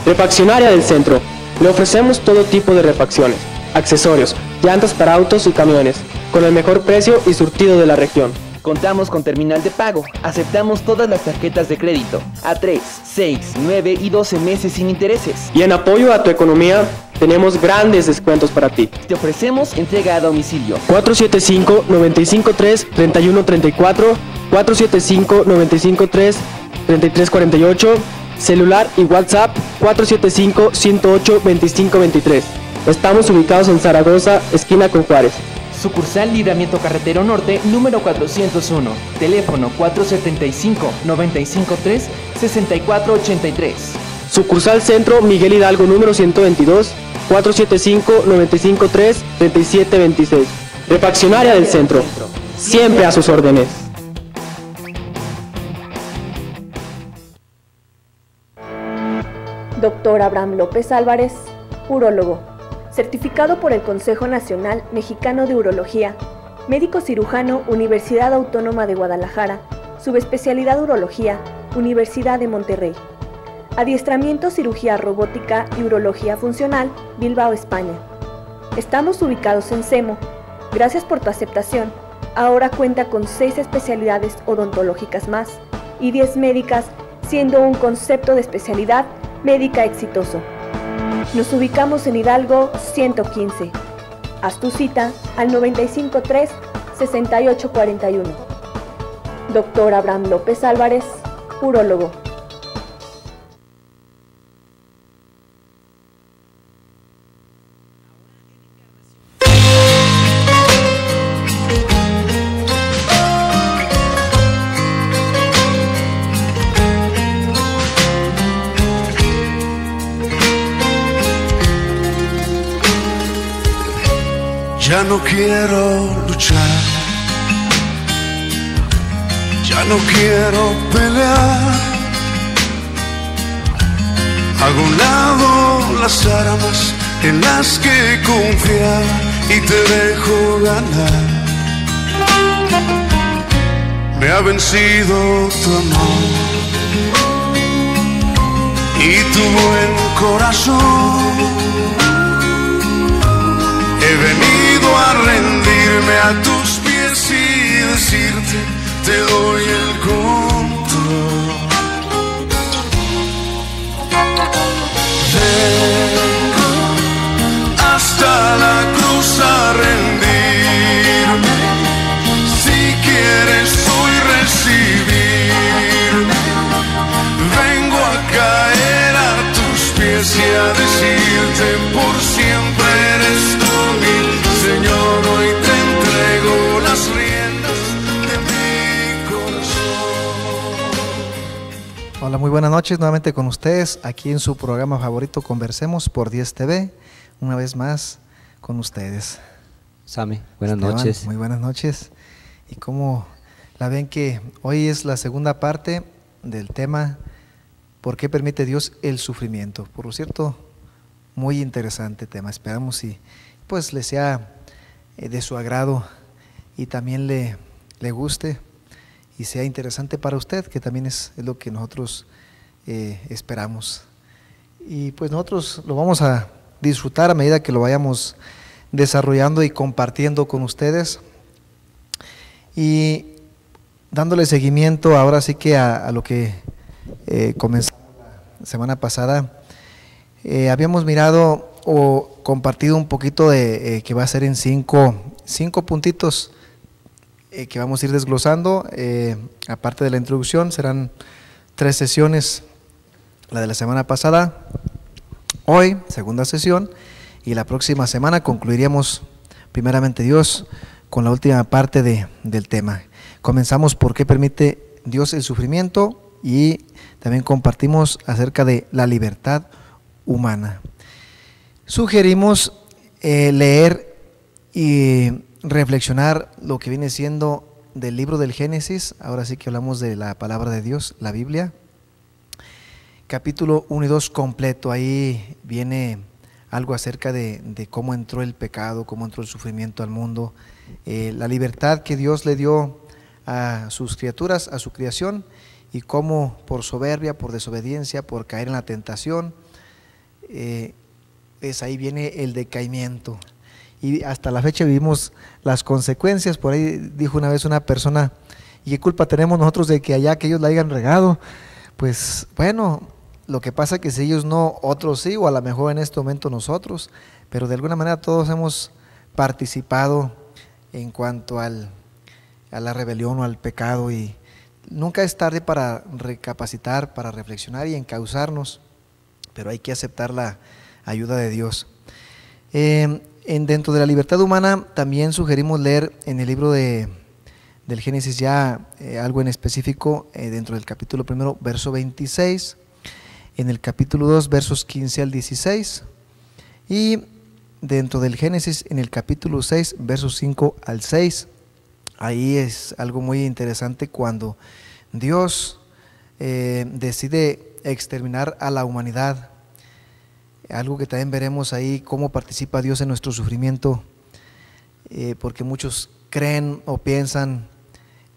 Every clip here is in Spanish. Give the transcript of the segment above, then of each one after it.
Refaccionaria del Centro. Le ofrecemos todo tipo de refacciones, accesorios, llantas para autos y camiones, con el mejor precio y surtido de la región. Contamos con terminal de pago, aceptamos todas las tarjetas de crédito, a 3, 6, 9 y 12 meses sin intereses. Y en apoyo a tu economía, tenemos grandes descuentos para ti. Te ofrecemos entrega a domicilio. 475-953-3134, 475-953-3348, celular y WhatsApp 475-108-2523. Estamos ubicados en Zaragoza, esquina con Juárez. Sucursal Libramiento Carretero Norte, número 401. Teléfono 475-953-6483. Sucursal Centro, Miguel Hidalgo, número 122, 475-953-3726. Refaccionaria del Centro. Siempre a sus órdenes. Dr. Abraham López Álvarez, urólogo, certificado por el Consejo Nacional Mexicano de Urología, médico cirujano, Universidad Autónoma de Guadalajara, subespecialidad urología, Universidad de Monterrey. Adiestramiento, cirugía robótica y urología funcional, Bilbao, España. Estamos ubicados en Semo. Gracias por tu aceptación. Ahora cuenta con 6 especialidades odontológicas más y 10 médicas, siendo un concepto de especialidad médica exitoso. Nos ubicamos en Hidalgo 115. Haz tu cita al 953-6841. Dr. Abraham López Álvarez, urólogo. Ya no quiero luchar, ya no quiero pelear. Hago a un lado las armas en las que confiar y te dejo ganar. Me ha vencido tu amor y tu buen corazón. He venido a rendirme a tus pies y decirte, te doy el control. Vengo hasta la cruz a rendirme. Si quieres hoy recibirme, vengo a caer a tus pies y a decirte, por siempre eres tú. Señor, hoy te entrego las riendas de mi corazón. Hola, muy buenas noches nuevamente con ustedes aquí en su programa favorito Conversemos por 10 TV, una vez más con ustedes. Sami, buenas Esteban, noches. Muy buenas noches. Y como la ven que hoy es la segunda parte del tema ¿por qué permite Dios el sufrimiento? Por cierto, muy interesante tema. Esperamos y pues le sea de su agrado y también le guste y sea interesante para usted, que también es lo que nosotros esperamos. Y pues nosotros lo vamos a disfrutar a medida que lo vayamos desarrollando y compartiendo con ustedes y dándole seguimiento ahora sí que a lo que comenzamos la semana pasada. Habíamos mirado o compartido un poquito de que va a ser en cinco puntitos que vamos a ir desglosando. Aparte de la introducción, serán 3 sesiones, la de la semana pasada, hoy, segunda sesión, y la próxima semana concluiríamos, primeramente Dios, con la última parte del tema. Comenzamos por qué permite Dios el sufrimiento y también compartimos acerca de la libertad humana. Sugerimos leer y reflexionar lo que viene siendo del libro del Génesis. Ahora sí que hablamos de la palabra de Dios, la Biblia, capítulo 1 y 2 completo. Ahí viene algo acerca de cómo entró el pecado, cómo entró el sufrimiento al mundo, la libertad que Dios le dio a sus criaturas, a su creación, y cómo por soberbia, por desobediencia, por caer en la tentación, pues ahí viene el decaimiento. Y hasta la fecha vivimos las consecuencias. Por ahí dijo una vez una persona, ¿y qué culpa tenemos nosotros de que allá que ellos la hayan regado? Pues bueno, lo que pasa es que si ellos no, otros sí, o a lo mejor en este momento nosotros, pero de alguna manera todos hemos participado en cuanto a la rebelión o al pecado, y nunca es tarde para recapacitar, para reflexionar y encauzarnos, pero hay que aceptar la ayuda de Dios. Dentro de la libertad humana también sugerimos leer en el libro del Génesis ya algo en específico, dentro del capítulo 1, verso 26, en el capítulo 2, versos 15 al 16, y dentro del Génesis en el capítulo 6, versos 5 al 6. Ahí es algo muy interesante cuando Dios decide exterminar a la humanidad. Algo que también veremos ahí, cómo participa Dios en nuestro sufrimiento, porque muchos creen o piensan,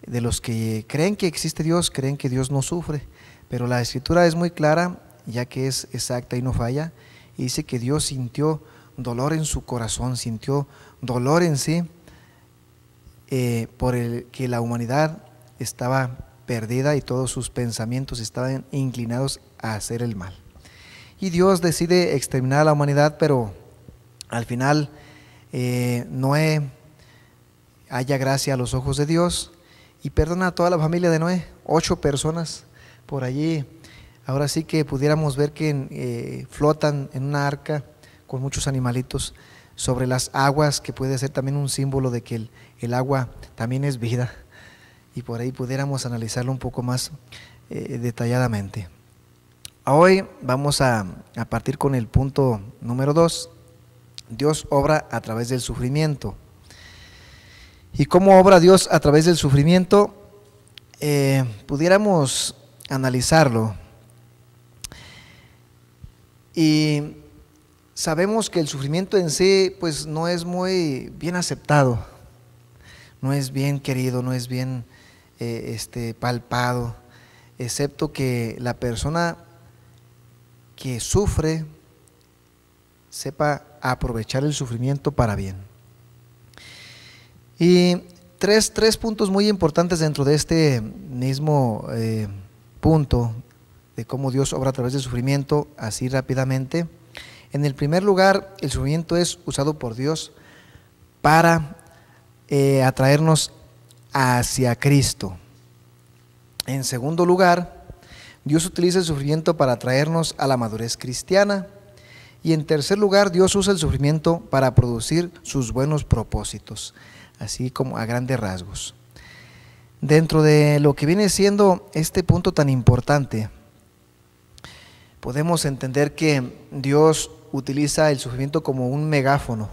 de los que creen que existe Dios, creen que Dios no sufre, pero la Escritura es muy clara, ya que es exacta y no falla, y dice que Dios sintió dolor en su corazón, sintió dolor en sí, por el que la humanidad estaba perdida y todos sus pensamientos estaban inclinados a hacer el mal. Y Dios decide exterminar a la humanidad, pero al final Noé halla gracia a los ojos de Dios y perdona a toda la familia de Noé, 8 personas por allí. Ahora sí que pudiéramos ver que flotan en una arca con muchos animalitos sobre las aguas, que puede ser también un símbolo de que el agua también es vida, y por ahí pudiéramos analizarlo un poco más detalladamente. Hoy vamos a partir con el punto número 2. Dios obra a través del sufrimiento. ¿Y cómo obra Dios a través del sufrimiento? Pudiéramos analizarlo. Y sabemos que el sufrimiento en sí pues no es muy bien aceptado, no es bien querido, no es bien palpado, excepto que la persona que sufre sepa aprovechar el sufrimiento para bien. Y tres puntos muy importantes dentro de este mismo punto de cómo Dios obra a través del sufrimiento, así rápidamente. En el primer lugar, el sufrimiento es usado por Dios para atraernos hacia Cristo. En segundo lugar, Dios utiliza el sufrimiento para atraernos a la madurez cristiana. Y en tercer lugar, Dios usa el sufrimiento para producir sus buenos propósitos, así como a grandes rasgos. Dentro de lo que viene siendo este punto tan importante, podemos entender que Dios utiliza el sufrimiento como un megáfono,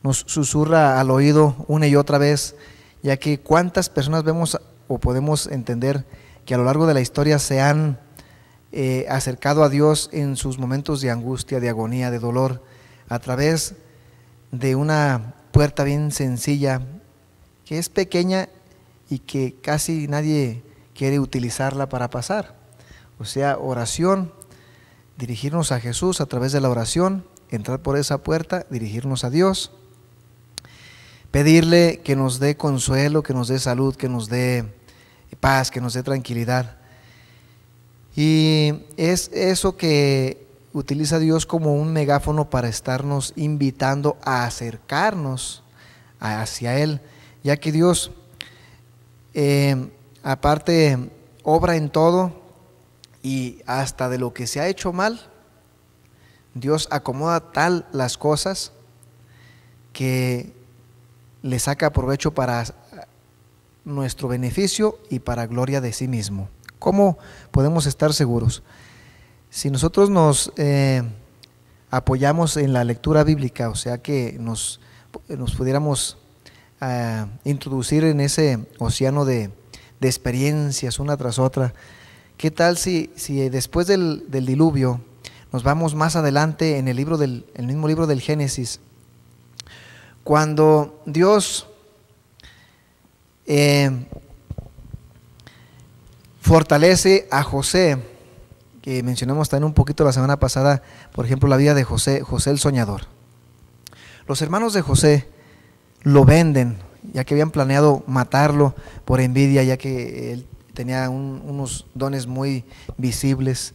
nos susurra al oído una y otra vez, ya que cuántas personas vemos o podemos entender que a lo largo de la historia se han acercado a Dios en sus momentos de angustia, de agonía, de dolor, a través de una puerta bien sencilla, que es pequeña y que casi nadie quiere utilizarla para pasar. O sea, oración, dirigirnos a Jesús a través de la oración, entrar por esa puerta, dirigirnos a Dios, pedirle que nos dé consuelo, que nos dé salud, que nos dé paz, que nos dé tranquilidad. Y es eso que utiliza Dios como un megáfono para estarnos invitando a acercarnos hacia Él, ya que Dios aparte obra en todo, y hasta de lo que se ha hecho mal, Dios acomoda tal las cosas que le saca provecho para nuestro beneficio y para gloria de sí mismo. ¿Cómo podemos estar seguros? Si nosotros nos apoyamos en la lectura bíblica, o sea que nos pudiéramos introducir en ese océano de experiencias una tras otra, ¿qué tal si después del diluvio nos vamos más adelante en el mismo libro del Génesis, cuando Dios fortalece a José, que mencionamos también un poquito la semana pasada, por ejemplo, la vida de José el soñador. Los hermanos de José lo venden, ya que habían planeado matarlo por envidia, ya que él tenía unos dones muy visibles.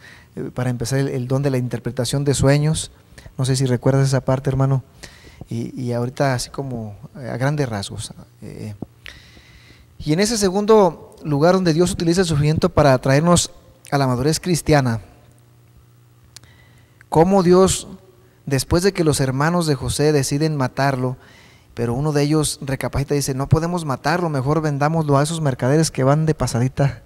Para empezar, el don de la interpretación de sueños. No sé si recuerdas esa parte, hermano. Y ahorita así como a grandes rasgos. Y en ese segundo lugar donde Dios utiliza el sufrimiento para traernos a la madurez cristiana, cómo Dios, después de que los hermanos de José deciden matarlo, pero uno de ellos recapacita y dice, no podemos matarlo, mejor vendámoslo a esos mercaderes que van de pasadita,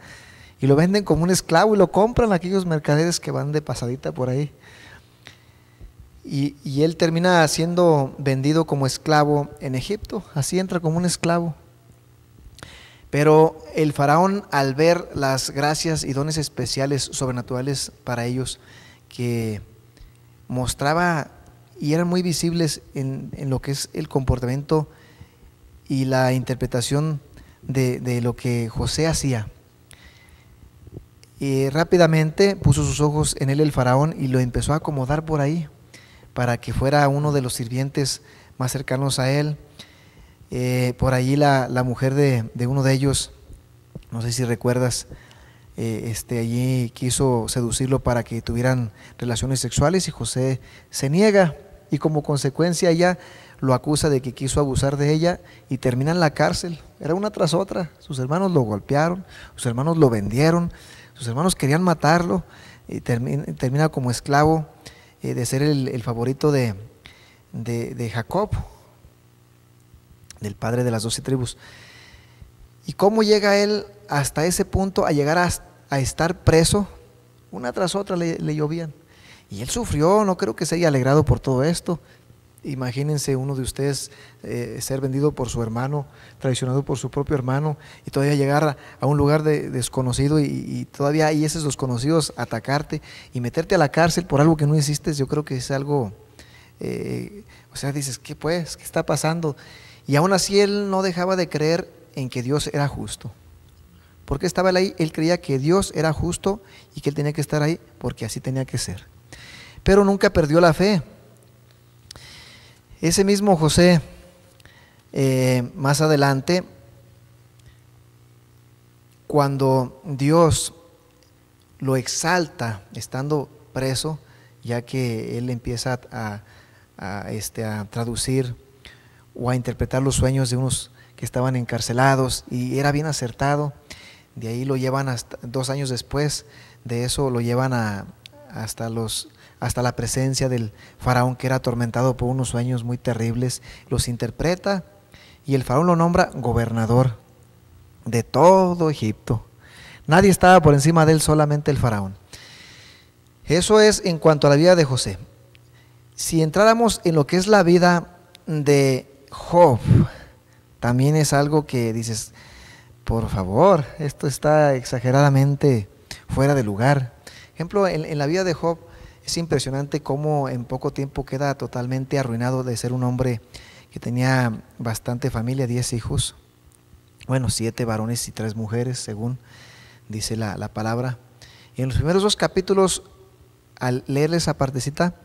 y lo venden como un esclavo y lo compran aquellos mercaderes que van de pasadita por ahí, y él termina siendo vendido como esclavo en Egipto, así entra como un esclavo. Pero el faraón, al ver las gracias y dones especiales, sobrenaturales para ellos, que mostraba y eran muy visibles en lo que es el comportamiento y la interpretación de lo que José hacía, y rápidamente puso sus ojos en él el faraón y lo empezó a acomodar por ahí para que fuera uno de los sirvientes más cercanos a él. Por allí la mujer de uno de ellos, no sé si recuerdas, allí quiso seducirlo para que tuvieran relaciones sexuales y José se niega, y como consecuencia ella lo acusa de que quiso abusar de ella y termina en la cárcel. Era una tras otra, sus hermanos lo golpearon, sus hermanos lo vendieron, sus hermanos querían matarlo, y termina como esclavo de ser el favorito de Jacob, del padre de las 12 tribus. ¿Y cómo llega él hasta ese punto, a llegar a estar preso? Una tras otra le llovían. Y él sufrió, no creo que se haya alegrado por todo esto. Imagínense uno de ustedes ser vendido por su hermano, traicionado por su propio hermano, y todavía llegar a un lugar desconocido y todavía hay esos desconocidos atacarte y meterte a la cárcel por algo que no hiciste. Yo creo que es algo, o sea, dices, ¿qué pues? ¿Qué está pasando? Y aún así él no dejaba de creer en que Dios era justo. ¿Por qué estaba él ahí? Él creía que Dios era justo y que él tenía que estar ahí porque así tenía que ser. Pero nunca perdió la fe. Ese mismo José, más adelante, cuando Dios lo exalta estando preso, ya que él empieza a traducir o a interpretar los sueños de unos que estaban encarcelados, y era bien acertado. De ahí lo llevan hasta 2 años después de eso, lo llevan hasta la presencia del faraón, que era atormentado por unos sueños muy terribles. Los interpreta y el faraón lo nombra gobernador de todo Egipto. Nadie estaba por encima de él, solamente el faraón. Eso es en cuanto a la vida de José. Si entráramos en lo que es la vida de Job, también es algo que dices, por favor, esto está exageradamente fuera de lugar. Ejemplo, en la vida de Job es impresionante cómo en poco tiempo queda totalmente arruinado de ser un hombre que tenía bastante familia, 10 hijos, bueno, 7 varones y 3 mujeres, según dice la palabra. Y en los primeros 2 capítulos, al leer esa partecita,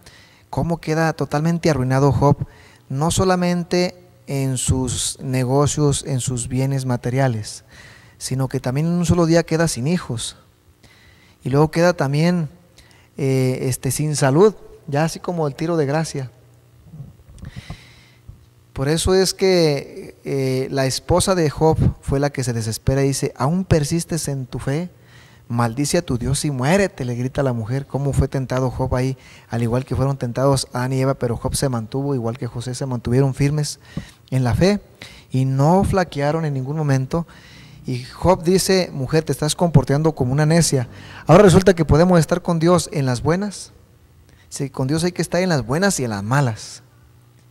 cómo queda totalmente arruinado Job, no solamente en sus negocios, en sus bienes materiales, sino que también en un solo día queda sin hijos, y luego queda también sin salud, ya así como el tiro de gracia. Por eso es que la esposa de Job fue la que se desespera y dice, ¿aún persistes en tu fe? Maldice a tu Dios y muérete, le grita la mujer. Cómo fue tentado Job ahí, al igual que fueron tentados Adán y Eva, pero Job se mantuvo, igual que José, se mantuvieron firmes en la fe y no flaquearon en ningún momento. Y Job dice, mujer, te estás comportando como una necia. Ahora resulta que podemos estar con Dios en las buenas. Sí, con Dios hay que estar en las buenas y en las malas.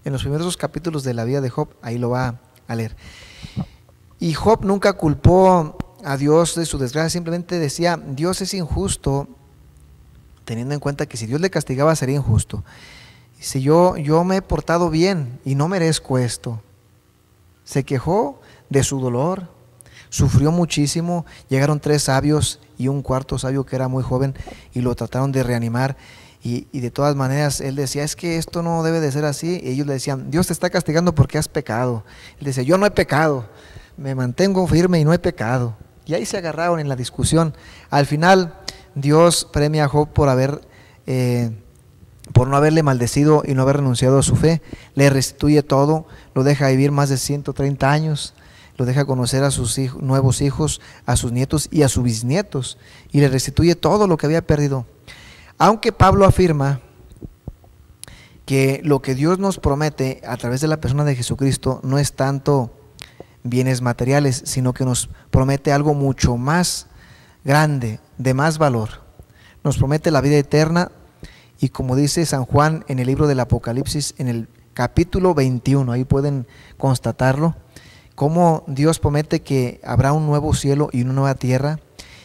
En los primeros 2 capítulos de la vida de Job, ahí lo va a leer. Y Job nunca culpó a Dios de su desgracia, simplemente decía, Dios es injusto, teniendo en cuenta que si Dios le castigaba sería injusto. Si yo me he portado bien y no merezco esto. Se quejó de su dolor. sufrió muchísimo. Llegaron 3 sabios y un cuarto sabio que era muy joven y lo trataron de reanimar. Y de todas maneras él decía, es que esto no debe de ser así. Y ellos le decían, Dios te está castigando porque has pecado. Él decía, yo no he pecado, me mantengo firme y no he pecado. Y ahí se agarraron en la discusión. Al final Dios premia a Job por no haberle maldecido y no haber renunciado a su fe. Le restituye todo, lo deja vivir más de 130 años, lo deja conocer a sus nuevos hijos, a sus nietos y a sus bisnietos, y le restituye todo lo que había perdido. Aunque Pablo afirma que lo que Dios nos promete a través de la persona de Jesucristo no es tanto bienes materiales, sino que nos promete algo mucho más grande, de más valor. Nos promete la vida eterna, y como dice San Juan en el libro del Apocalipsis, en el capítulo 21, ahí pueden constatarlo, cómo Dios promete que habrá un nuevo cielo y una nueva tierra,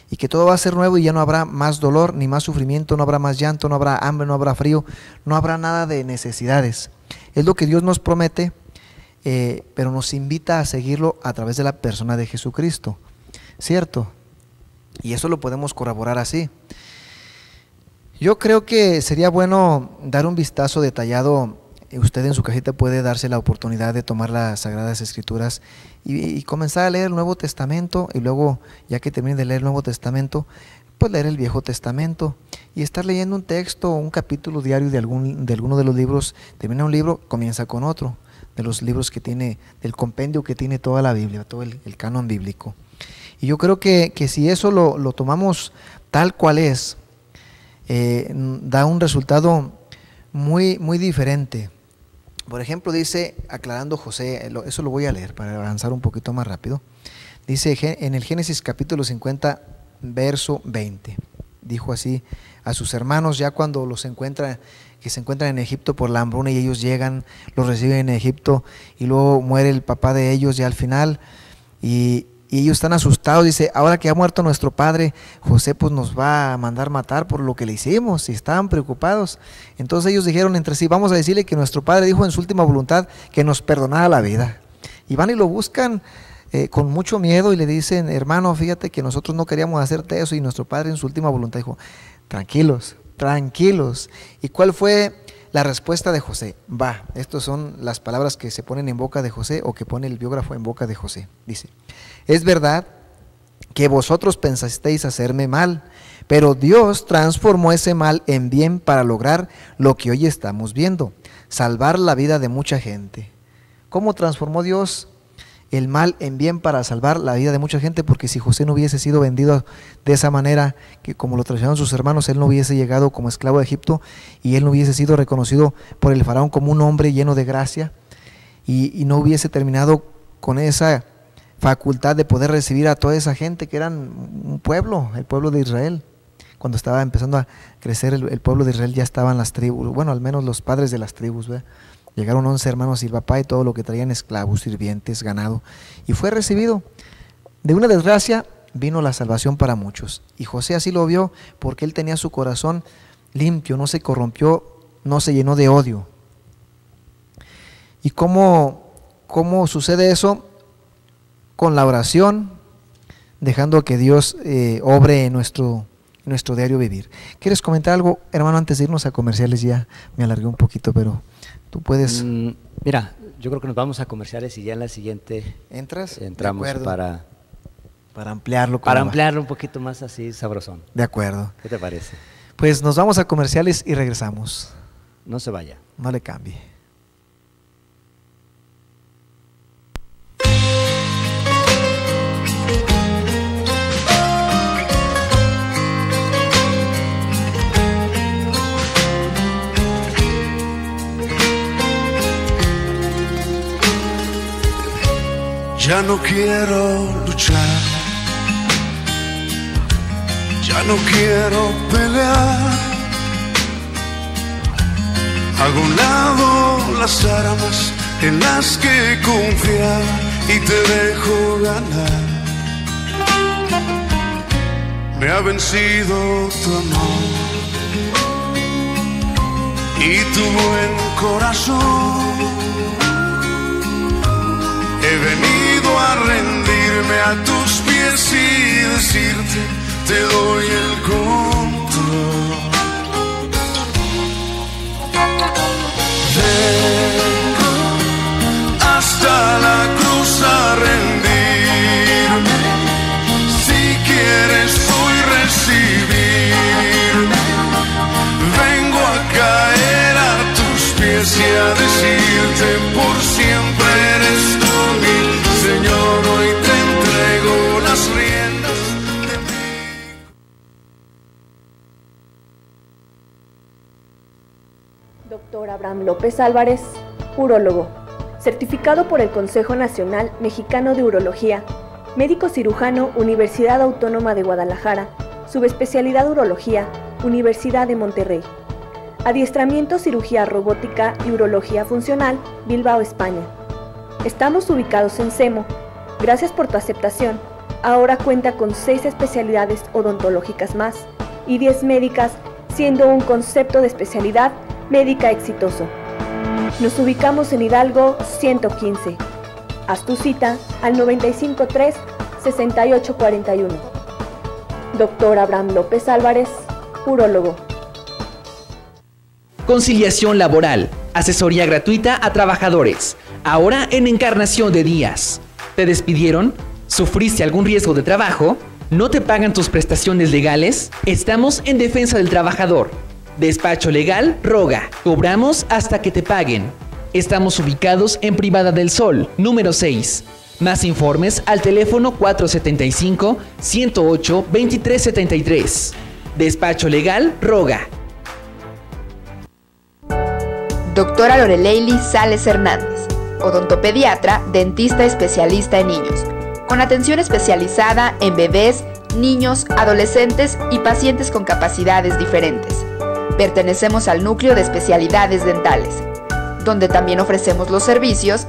y que todo va a ser nuevo y ya no habrá más dolor, ni más sufrimiento, no habrá más llanto, no habrá hambre, no habrá frío, no habrá nada de necesidades. Es lo que Dios nos promete, pero nos invita a seguirlo a través de la persona de Jesucristo, ¿cierto? Y eso lo podemos corroborar así. Yo creo que sería bueno dar un vistazo detallado. Usted en su cajita puede darse la oportunidad de tomar las Sagradas Escrituras y comenzar a leer el Nuevo Testamento, y luego, ya que termine de leer el Nuevo Testamento, pues leer el Viejo Testamento y estar leyendo un texto o un capítulo diario de alguno de los libros. Termina un libro, comienza con otro de los libros que tiene, del compendio que tiene toda la Biblia, todo el canon bíblico. Y yo creo que si eso lo tomamos tal cual es, da un resultado muy, muy diferente. Por ejemplo, dice, aclarando José, eso lo voy a leer para avanzar un poquito más rápido. Dice en el Génesis capítulo 50, verso 20, dijo así a sus hermanos, ya cuando que se encuentran en Egipto por la hambruna, y ellos llegan, los reciben en Egipto, y luego muere el papá de ellos ya al final, y ellos están asustados. Dice, ahora que ha muerto nuestro padre, José pues nos va a mandar matar por lo que le hicimos, y estaban preocupados. Entonces ellos dijeron entre sí, vamos a decirle que nuestro padre dijo en su última voluntad que nos perdonara la vida. Y van y lo buscan con mucho miedo y le dicen, hermano, fíjate que nosotros no queríamos hacerte eso, y nuestro padre en su última voluntad dijo, tranquilos, tranquilos. ¿Y cuál fue la respuesta de José? Estas son las palabras que se ponen en boca de José, o que pone el biógrafo en boca de José. Dice, es verdad que vosotros pensasteis hacerme mal, pero Dios transformó ese mal en bien para lograr lo que hoy estamos viendo, salvar la vida de mucha gente. ¿Cómo transformó Dios el mal en bien para salvar la vida de mucha gente? Porque si José no hubiese sido vendido de esa manera, que como lo traicionaron sus hermanos, él no hubiese llegado como esclavo de Egipto, y él no hubiese sido reconocido por el faraón como un hombre lleno de gracia, y no hubiese terminado con esa facultad de poder recibir a toda esa gente que eran un pueblo, el pueblo de Israel. Cuando estaba empezando a crecer el pueblo de Israel, ya estaban las tribus, bueno, al menos los padres de las tribus, ¿verdad? Llegaron 11 hermanos y el papá y todo lo que traían, esclavos, sirvientes, ganado, y fue recibido. De una desgracia vino la salvación para muchos, y José así lo vio, porque él tenía su corazón limpio, no se corrompió, no se llenó de odio. ¿Y cómo sucede eso? Con la oración, dejando que Dios obre en nuestro diario vivir. ¿Quieres comentar algo, hermano, antes de irnos a comerciales? Ya me alargué un poquito, pero tú puedes. Mira, yo creo que nos vamos a comerciales y ya en la siguiente entramos para ampliarlo. Para ampliarlo un poquito más así sabrosón. De acuerdo. ¿Qué te parece? Pues nos vamos a comerciales y regresamos. No se vaya. No le cambie. Ya no quiero luchar, ya no quiero pelear. Hago a un lado las armas en las que confiar y te dejo ganar. Me ha vencido tu amor y tu buen corazón. He venido a rendirme rendirme a tus pies y decirte, te doy el control. Vengo hasta la cruz a rendirme, si quieres hoy recibirme. Vengo a caer a tus pies y a decirte, por siempre eres tú mi Señor, hoy te entrego las riendas de mí. Doctor Abraham López Álvarez, urólogo, certificado por el Consejo Nacional Mexicano de Urología, médico cirujano, Universidad Autónoma de Guadalajara, subespecialidad urología, Universidad de Monterrey. Adiestramiento, cirugía robótica y urología funcional, Bilbao, España. Estamos ubicados en Semo. Gracias por tu aceptación. Ahora cuenta con 6 especialidades odontológicas más y 10 médicas, siendo un concepto de especialidad médica exitoso. Nos ubicamos en Hidalgo 115. Haz tu cita al 953-6841. Doctor Abraham López Álvarez, urólogo. Conciliación laboral, asesoría gratuita a trabajadores, ahora en Encarnación de Díaz. ¿Te despidieron? ¿Sufriste algún riesgo de trabajo? ¿No te pagan tus prestaciones legales? Estamos en defensa del trabajador. Despacho Legal Roga. Cobramos hasta que te paguen. Estamos ubicados en Privada del Sol, número 6. Más informes al teléfono 475-108-2373. Despacho Legal Roga. Doctora Loreleili Sales Hernández, odontopediatra, dentista especialista en niños, con atención especializada en bebés, niños, adolescentes y pacientes con capacidades diferentes. Pertenecemos al núcleo de especialidades dentales, donde también ofrecemos los servicios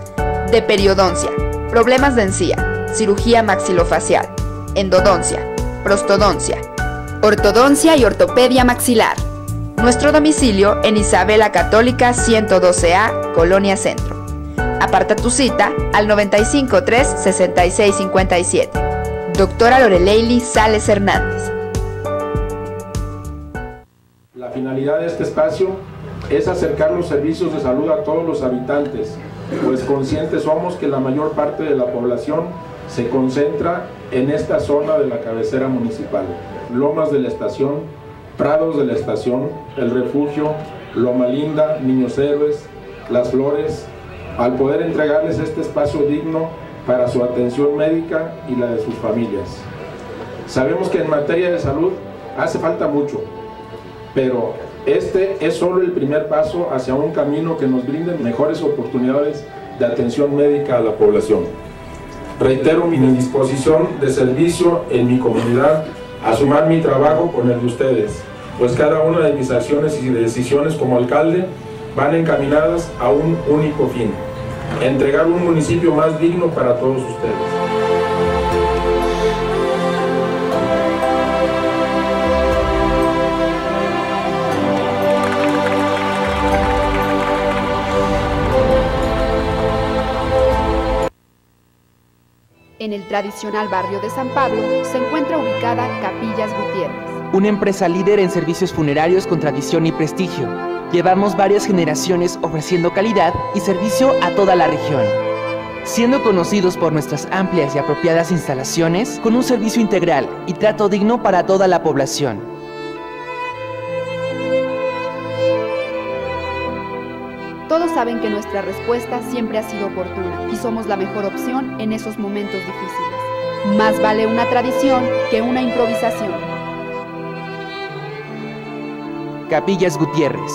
de periodoncia, problemas de encía, cirugía maxilofacial, endodoncia, prostodoncia, ortodoncia y ortopedia maxilar. Nuestro domicilio en Isabela Católica 112A, Colonia Centro. Aparta tu cita al 953-6657. Doctora Loreleili Sales Hernández. La finalidad de este espacio es acercar los servicios de salud a todos los habitantes, pues conscientes somos que la mayor parte de la población se concentra en esta zona de la cabecera municipal. Lomas de la Estación, Prados de la Estación, El Refugio, Loma Linda, Niños Héroes, Las Flores, al poder entregarles este espacio digno para su atención médica y la de sus familias. Sabemos que en materia de salud hace falta mucho, pero este es solo el primer paso hacia un camino que nos brinde mejores oportunidades de atención médica a la población. Reitero mi disposición de servicio en mi comunidad a sumar mi trabajo con el de ustedes, pues cada una de mis acciones y decisiones como alcalde van encaminadas a un único fin: entregar un municipio más digno para todos ustedes. En el tradicional barrio de San Pablo se encuentra ubicada Capillas Gutiérrez, una empresa líder en servicios funerarios con tradición y prestigio. Llevamos varias generaciones ofreciendo calidad y servicio a toda la región, siendo conocidos por nuestras amplias y apropiadas instalaciones con un servicio integral y trato digno para toda la población. Todos saben que nuestra respuesta siempre ha sido oportuna y somos la mejor opción en esos momentos difíciles. Más vale una tradición que una improvisación. Capillas Gutiérrez.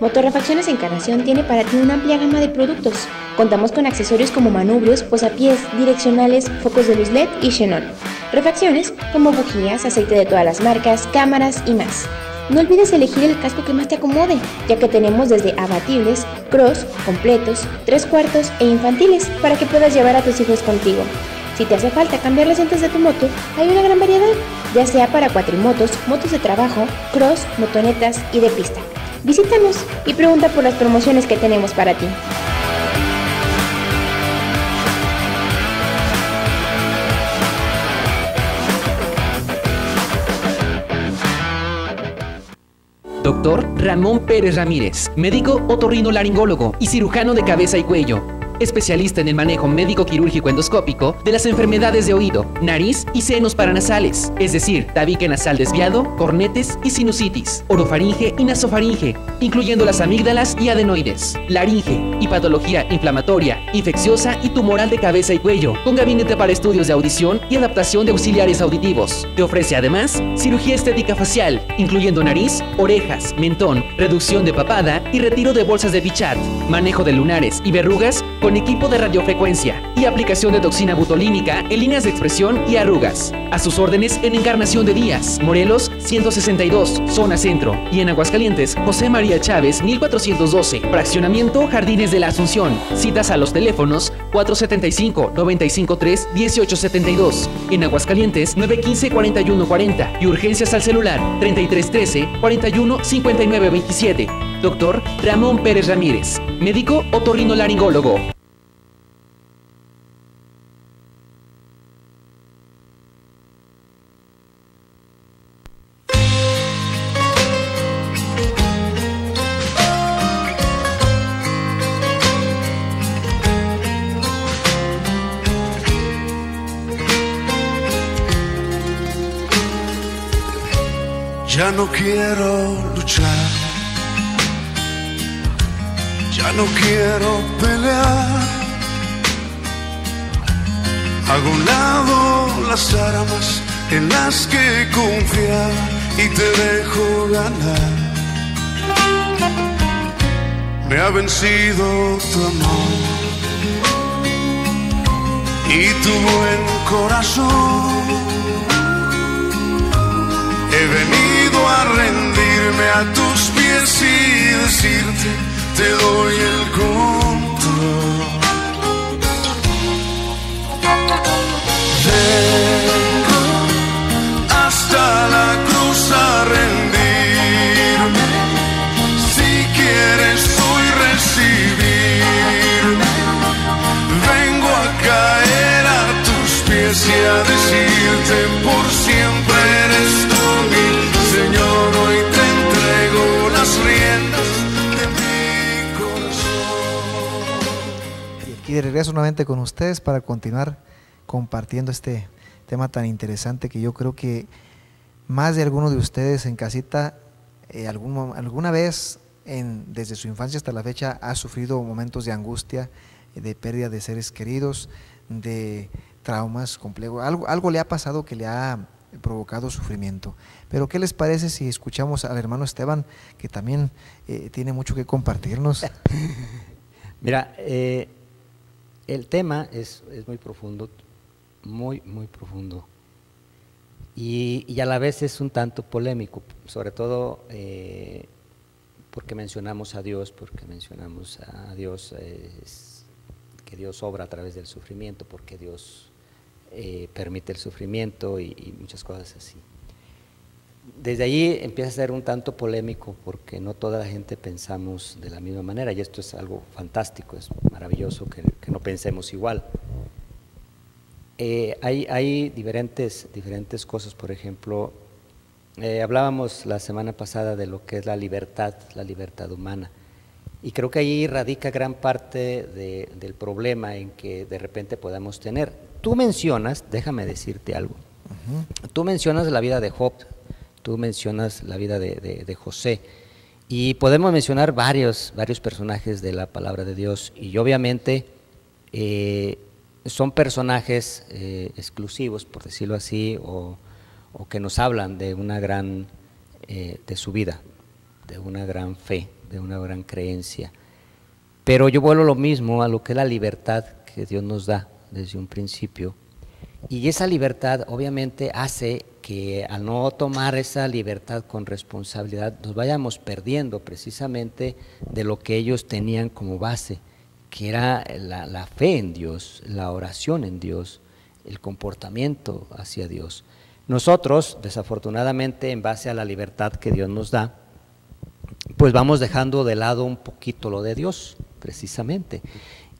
Motorrefacciones Encarnación tiene para ti una amplia gama de productos. Contamos con accesorios como manubrios, posapiés, direccionales, focos de luz LED y xenón. Refacciones como bujías, aceite de todas las marcas, cámaras y más. No olvides elegir el casco que más te acomode, ya que tenemos desde abatibles, cross, completos, 3/4 e infantiles para que puedas llevar a tus hijos contigo. Si te hace falta cambiar las llantas de tu moto, hay una gran variedad, ya sea para cuatrimotos, motos de trabajo, cross, motonetas y de pista. Visítanos y pregunta por las promociones que tenemos para ti. Doctor Ramón Pérez Ramírez, médico otorrinolaringólogo y cirujano de cabeza y cuello. Especialista en el manejo médico quirúrgico endoscópico de las enfermedades de oído, nariz y senos paranasales, es decir, tabique nasal desviado, cornetes y sinusitis, orofaringe y nasofaringe, incluyendo las amígdalas y adenoides, laringe y patología inflamatoria, infecciosa y tumoral de cabeza y cuello, con gabinete para estudios de audición y adaptación de auxiliares auditivos. Te ofrece además cirugía estética facial, incluyendo nariz, orejas, mentón, reducción de papada y retiro de bolsas de Bichat, manejo de lunares y verrugas con equipo de radiofrecuencia y aplicación de toxina butolínica en líneas de expresión y arrugas. A sus órdenes en Encarnación de Díaz, Morelos 162, zona centro, y en Aguascalientes, José María Chávez 1412, fraccionamiento Jardines de la Asunción. Citas a los teléfonos 475-953-1872, en Aguascalientes 915-4140 y urgencias al celular 3313-415927. Doctor Ramón Pérez Ramírez, médico otorrinolaringólogo. Ya no quiero luchar, ya no quiero pelear. Hago a un lado las armas en las que confiaba y te dejo ganar. Me ha vencido tu amor y tu buen corazón. He venido a rendirme a tus pies y decirte, te doy el control. Vengo hasta la cruz a rendirme. Si quieres hoy recibirme, vengo a caer a tus pies y a decirte, por siempre eres tú mi Señor. Hoy te entrego las riendas de mi corazón. Y aquí de regreso nuevamente con ustedes para continuar compartiendo este tema tan interesante que yo creo que más de alguno de ustedes en casita alguna vez desde su infancia hasta la fecha ha sufrido momentos de angustia, de pérdida de seres queridos, de traumas complejos, algo le ha pasado que le ha provocado sufrimiento. Pero ¿qué les parece si escuchamos al hermano Esteban, que también tiene mucho que compartirnos? Mira, el tema es muy profundo, muy profundo, y a la vez es un tanto polémico, sobre todo porque mencionamos a Dios, que Dios obra a través del sufrimiento, porque Dios permite el sufrimiento y muchas cosas así. Desde allí empieza a ser un tanto polémico porque no toda la gente pensamos de la misma manera, y esto es algo fantástico, es maravilloso que no pensemos igual. Hay diferentes cosas. Por ejemplo, hablábamos la semana pasada de lo que es la libertad humana, y creo que ahí radica gran parte del problema en que de repente podamos tener. Tú mencionas, déjame decirte algo, tú mencionas la vida de Job, tú mencionas la vida de José, y podemos mencionar varios personajes de la palabra de Dios, y obviamente son personajes exclusivos, por decirlo así, o que nos hablan de una gran, de su vida, de una gran fe, de una gran creencia. Pero yo vuelvo lo mismo a lo que es la libertad que Dios nos da desde un principio, y esa libertad obviamente hace que al no tomar esa libertad con responsabilidad nos vayamos perdiendo precisamente de lo que ellos tenían como base, que era la fe en Dios, la oración en Dios, el comportamiento hacia Dios. Nosotros, desafortunadamente, en base a la libertad que Dios nos da, pues vamos dejando de lado un poquito lo de Dios, precisamente.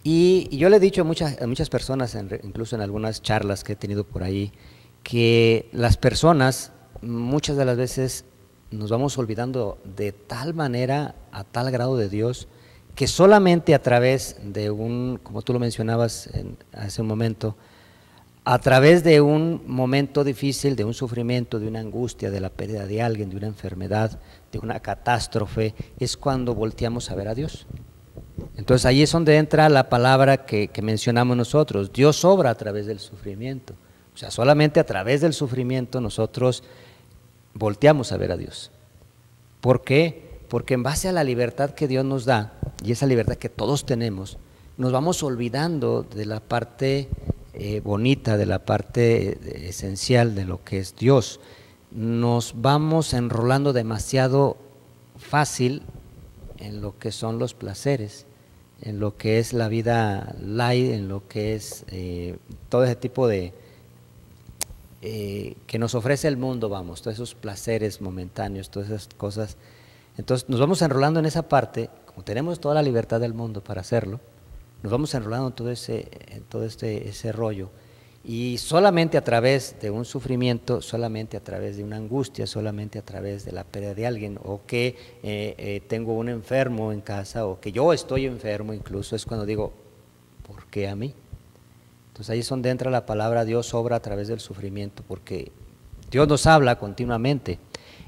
Y yo le he dicho a muchas personas, incluso en algunas charlas que he tenido por ahí, que las personas muchas de las veces nos vamos olvidando de tal manera, a tal grado de Dios, que solamente a través de como tú lo mencionabas hace un momento, a través de un momento difícil, de un sufrimiento, de una angustia, de la pérdida de alguien, de una enfermedad, de una catástrofe, es cuando volteamos a ver a Dios. Entonces ahí es donde entra la palabra que mencionamos nosotros, Dios obra a través del sufrimiento. O sea, solamente a través del sufrimiento nosotros volteamos a ver a Dios. ¿Por qué? Porque en base a la libertad que Dios nos da, y esa libertad que todos tenemos, nos vamos olvidando de la parte bonita, de la parte esencial de lo que es Dios. Nos vamos enrolando demasiado fácil en lo que son los placeres, en lo que es la vida light, en lo que es todo ese tipo de que nos ofrece el mundo, vamos, todos esos placeres momentáneos, todas esas cosas. Entonces nos vamos enrolando en esa parte, como tenemos toda la libertad del mundo para hacerlo, nos vamos enrolando en todo ese rollo, y solamente a través de un sufrimiento, solamente a través de una angustia, solamente a través de la pérdida de alguien, o que tengo un enfermo en casa, o que yo estoy enfermo incluso, es cuando digo, ¿por qué a mí? Entonces ahí es donde entra la palabra Dios obra a través del sufrimiento, porque Dios nos habla continuamente,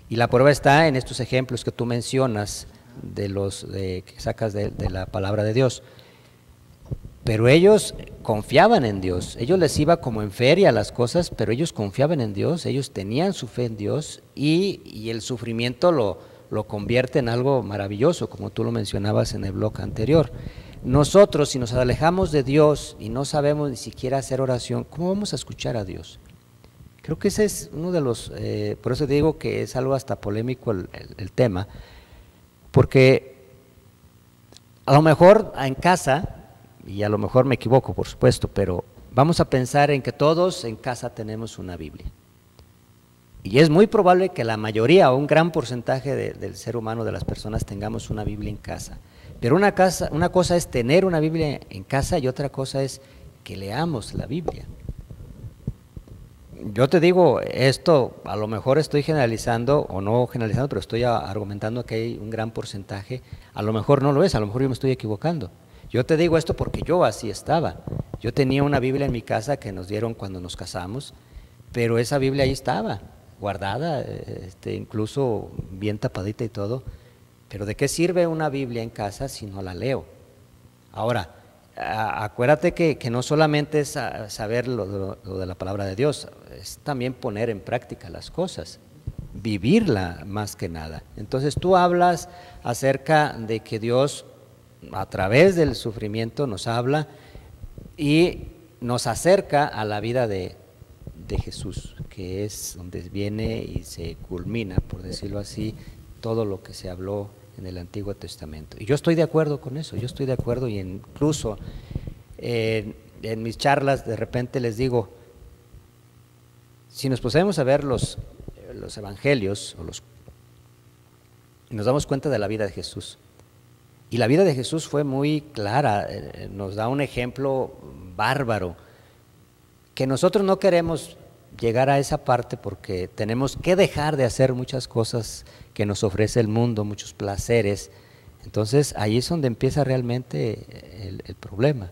y la prueba está en estos ejemplos que tú mencionas, que sacas de la palabra de Dios. Pero ellos confiaban en Dios, ellos les iba como en feria las cosas, pero ellos confiaban en Dios, ellos tenían su fe en Dios, y el sufrimiento lo convierte en algo maravilloso, como tú lo mencionabas en el blog anterior. Nosotros, si nos alejamos de Dios y no sabemos ni siquiera hacer oración, ¿cómo vamos a escuchar a Dios? Creo que ese es uno de los, por eso digo que es algo hasta polémico el tema, porque a lo mejor en casa, y a lo mejor me equivoco, por supuesto, pero vamos a pensar en que todos en casa tenemos una Biblia. Y es muy probable que la mayoría o un gran porcentaje del ser humano, de las personas, tengamos una Biblia en casa. Pero una cosa es tener una Biblia en casa y otra cosa es que leamos la Biblia. Yo te digo, esto a lo mejor estoy generalizando o no generalizando, pero estoy argumentando que hay un gran porcentaje, a lo mejor no lo es, a lo mejor yo me estoy equivocando. Yo te digo esto porque yo así estaba. Yo tenía una Biblia en mi casa que nos dieron cuando nos casamos, pero esa Biblia ahí estaba, guardada, incluso bien tapadita y todo. Pero ¿de qué sirve una Biblia en casa si no la leo? Ahora, acuérdate que no solamente es saber lo de la palabra de Dios, es también poner en práctica las cosas, vivirla más que nada. Entonces tú hablas acerca de que Dios a través del sufrimiento nos habla y nos acerca a la vida de Jesús, que es donde viene y se culmina, por decirlo así, todo lo que se habló en el Antiguo Testamento. Y yo estoy de acuerdo con eso, yo estoy de acuerdo, y incluso en mis charlas de repente les digo, si nos pusiéramos a ver los evangelios, nos damos cuenta de la vida de Jesús. Y la vida de Jesús fue muy clara, nos da un ejemplo bárbaro, que nosotros no queremos llegar a esa parte porque tenemos que dejar de hacer muchas cosas que nos ofrece el mundo, muchos placeres. Entonces ahí es donde empieza realmente el problema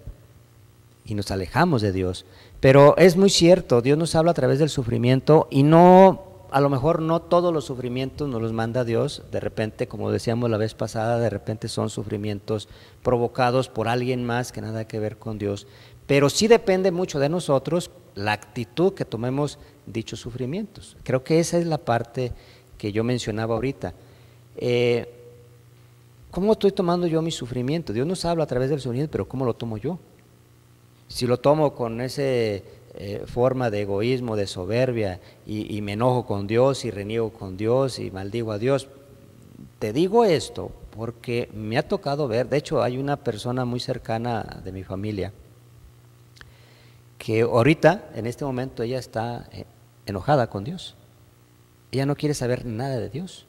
y nos alejamos de Dios. Pero es muy cierto, Dios nos habla a través del sufrimiento, y no, a lo mejor no todos los sufrimientos nos los manda Dios. De repente, como decíamos la vez pasada, de repente son sufrimientos provocados por alguien más que nada que ver con Dios, pero sí depende mucho de nosotros la actitud que tomemos dichos sufrimientos. Creo que esa es la parte que yo mencionaba ahorita. ¿Cómo estoy tomando yo mi sufrimiento? Dios nos habla a través del sufrimiento, pero ¿cómo lo tomo yo? Si lo tomo con esa forma de egoísmo, de soberbia, y me enojo con Dios y reniego con Dios y maldigo a Dios. Te digo esto porque me ha tocado ver, de hecho hay una persona muy cercana de mi familia que ahorita, en este momento, ella está enojada con Dios. Ella no quiere saber nada de Dios.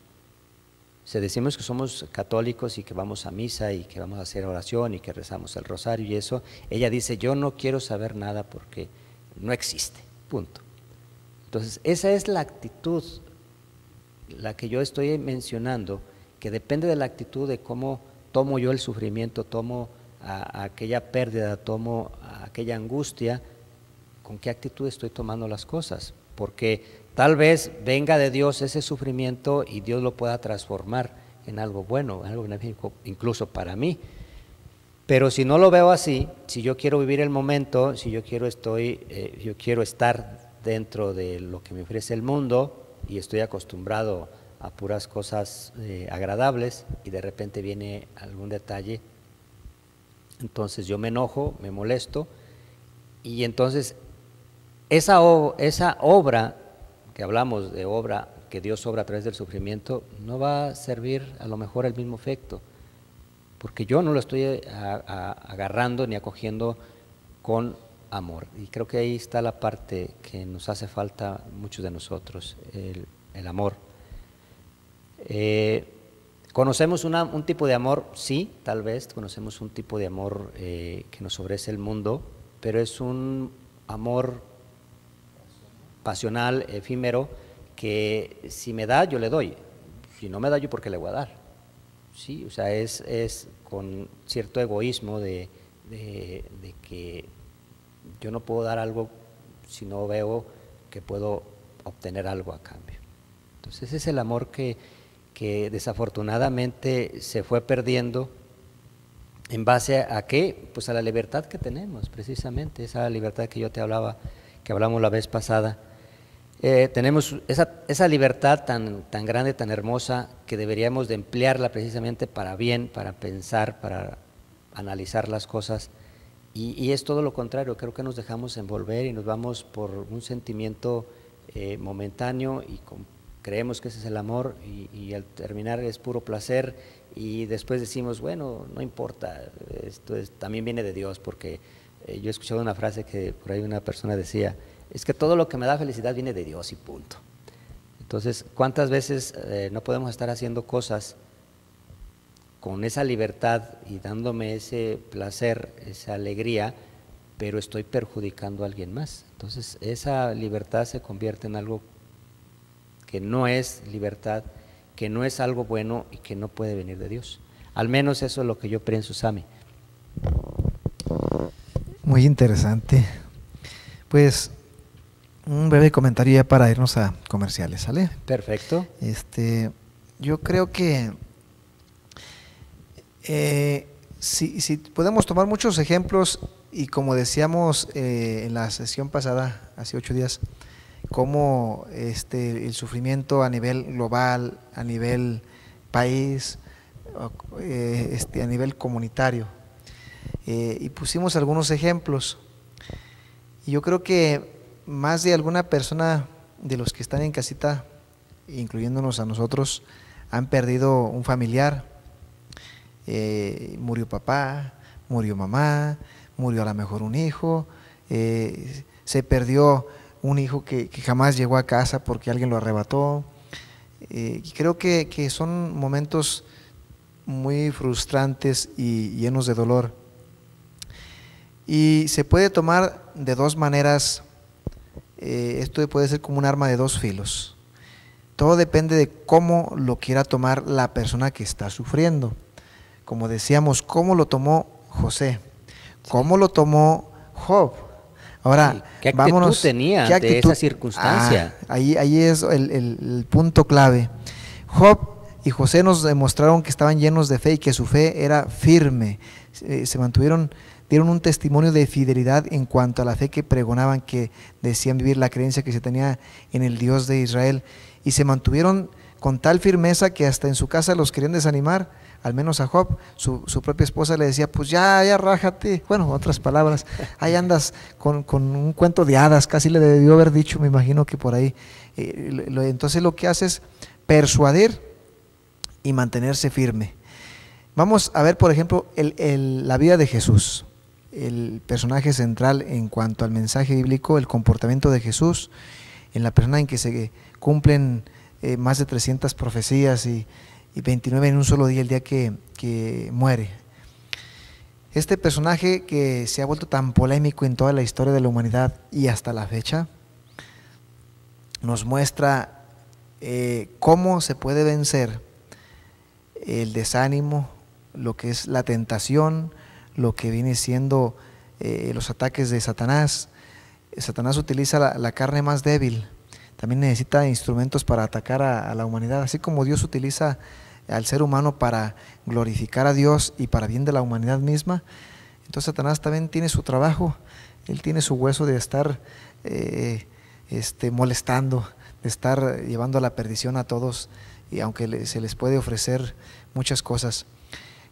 Si decimos que somos católicos y que vamos a misa y que vamos a hacer oración y que rezamos el rosario y eso, ella dice, yo no quiero saber nada porque no existe, punto. Entonces, esa es la actitud, la que yo estoy mencionando, que depende de la actitud de cómo tomo yo el sufrimiento, tomo a aquella pérdida, tomo a aquella angustia, con qué actitud estoy tomando las cosas, porque tal vez venga de Dios ese sufrimiento y Dios lo pueda transformar en algo bueno, algo benéfico, incluso para mí. Pero si no lo veo así, si yo quiero vivir el momento, si yo quiero estar dentro de lo que me ofrece el mundo y estoy acostumbrado a puras cosas agradables y de repente viene algún detalle, entonces yo me enojo, me molesto y entonces esa obra que hablamos de obra, que Dios obra a través del sufrimiento, no va a servir a lo mejor el mismo efecto, porque yo no lo estoy agarrando ni acogiendo con amor. Y creo que ahí está la parte que nos hace falta muchos de nosotros, el amor. ¿Conocemos un tipo de amor? Sí, tal vez conocemos un tipo de amor que nos ofrece el mundo, pero es un amor pasional, efímero, que si me da, yo le doy, si no me da, yo ¿por qué le voy a dar? Sí, o sea, es con cierto egoísmo de que yo no puedo dar algo si no veo que puedo obtener algo a cambio. Entonces ese es el amor que desafortunadamente se fue perdiendo. ¿En base a qué? Pues a la libertad que tenemos, precisamente, esa libertad que yo te hablaba, que hablamos la vez pasada. Tenemos esa libertad tan grande, tan hermosa, que deberíamos de emplearla precisamente para bien, para pensar, para analizar las cosas, y es todo lo contrario. Creo que nos dejamos envolver y nos vamos por un sentimiento momentáneo y creemos que ese es el amor y al terminar es puro placer y después decimos, bueno, no importa, esto también viene de Dios, porque yo he escuchado una frase que por ahí una persona decía, es que todo lo que me da felicidad viene de Dios y punto. Entonces, ¿cuántas veces no podemos estar haciendo cosas con esa libertad y dándome ese placer, esa alegría, pero estoy perjudicando a alguien más? Entonces, esa libertad se convierte en algo que no es libertad, que no es algo bueno y que no puede venir de Dios. Al menos eso es lo que yo pienso, Sammy. Muy interesante. Pues un breve comentario ya para irnos a comerciales, ¿sale? Perfecto. Yo creo que si podemos tomar muchos ejemplos y como decíamos en la sesión pasada, hace 8 días, cómo el sufrimiento a nivel global, a nivel país, a nivel comunitario, y pusimos algunos ejemplos. Y yo creo que más de alguna persona de los que están en casita, incluyéndonos a nosotros, han perdido un familiar. Murió papá, murió mamá, murió a lo mejor un hijo, se perdió un hijo que jamás llegó a casa porque alguien lo arrebató. Y creo que son momentos muy frustrantes y llenos de dolor. Y se puede tomar de dos maneras. Esto puede ser como un arma de dos filos. Todo depende de cómo lo quiera tomar la persona que está sufriendo. Como decíamos, ¿cómo lo tomó José? ¿Cómo lo tomó Job? Ahora, ¿qué actitud tenía ante esa circunstancia? Ahí es el punto clave. Job y José nos demostraron que estaban llenos de fe y que su fe era firme. Se mantuvieron, dieron un testimonio de fidelidad en cuanto a la fe que pregonaban, que decían vivir, la creencia que se tenía en el Dios de Israel, y se mantuvieron con tal firmeza que hasta en su casa los querían desanimar. Al menos a Job, su propia esposa le decía, pues ya rájate. Bueno, otras palabras, ahí andas con un cuento de hadas, casi le debió haber dicho, me imagino que por ahí. Entonces lo que hace es persuadir y mantenerse firme. Vamos a ver, por ejemplo, la vida de Jesús, el personaje central en cuanto al mensaje bíblico, el comportamiento de Jesús, en la persona en que se cumplen más de 300 profecías y y 29 en un solo día, el día que muere. Este personaje que se ha vuelto tan polémico en toda la historia de la humanidad y hasta la fecha, nos muestra cómo se puede vencer el desánimo, lo que es la tentación, lo que viene siendo los ataques de Satanás. Satanás utiliza la carne más débil, también necesita instrumentos para atacar a la humanidad, así como Dios utiliza al ser humano para glorificar a Dios y para bien de la humanidad misma. Entonces Satanás también tiene su trabajo, él tiene su hueso de estar molestando, de estar llevando a la perdición a todos, y aunque se les puede ofrecer muchas cosas.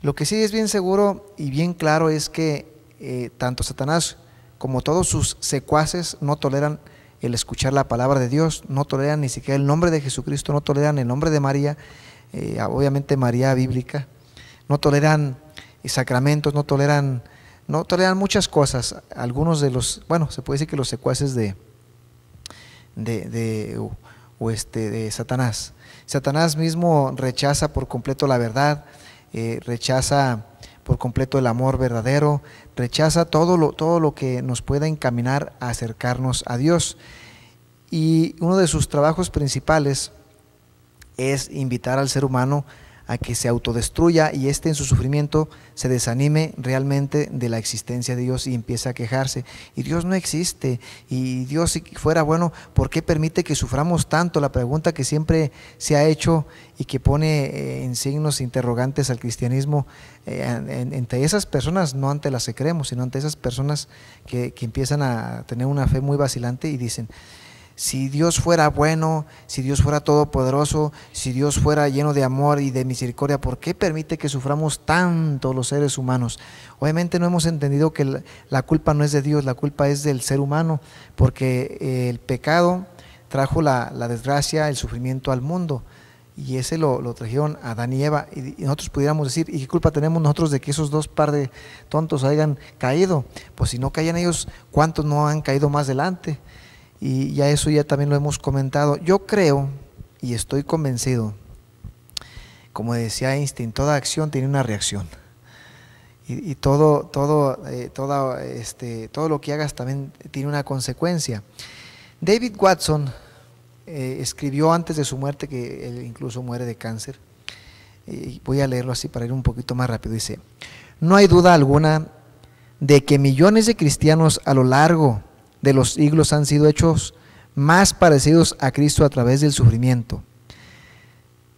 Lo que sí es bien seguro y bien claro es que tanto Satanás como todos sus secuaces no toleran el escuchar la palabra de Dios, no toleran ni siquiera el nombre de Jesucristo, no toleran el nombre de María, obviamente María bíblica, no toleran sacramentos, no toleran muchas cosas. Algunos de los, bueno, se puede decir que los secuaces de Satanás. Satanás mismo rechaza por completo la verdad, rechaza por completo el amor verdadero, rechaza todo lo que nos pueda encaminar a acercarnos a Dios. Y uno de sus trabajos principales es invitar al ser humano a que se autodestruya y en su sufrimiento se desanime realmente de la existencia de Dios y empiece a quejarse. Y Dios no existe, y Dios, si fuera bueno, ¿por qué permite que suframos tanto? La pregunta que siempre se ha hecho y que pone en signos interrogantes al cristianismo entre esas personas, no ante las que creemos, sino ante esas personas que empiezan a tener una fe muy vacilante y dicen: si Dios fuera bueno, si Dios fuera todopoderoso, si Dios fuera lleno de amor y de misericordia, ¿por qué permite que suframos tanto los seres humanos? Obviamente no hemos entendido que la culpa no es de Dios, la culpa es del ser humano, porque el pecado trajo la desgracia, el sufrimiento al mundo, y ese lo trajeron Adán y Eva, y nosotros pudiéramos decir: ¿y qué culpa tenemos nosotros de que esos dos par de tontos hayan caído? Pues si no caían ellos, ¿cuántos no han caído más adelante? Y ya eso ya también lo hemos comentado. Yo creo y estoy convencido, como decía Einstein, toda acción tiene una reacción, y todo lo que hagas también tiene una consecuencia. David Watson escribió antes de su muerte, que él incluso muere de cáncer, y voy a leerlo así para ir un poquito más rápido. Dice: no hay duda alguna de que millones de cristianos a lo largo de los siglos han sido hechos más parecidos a Cristo a través del sufrimiento.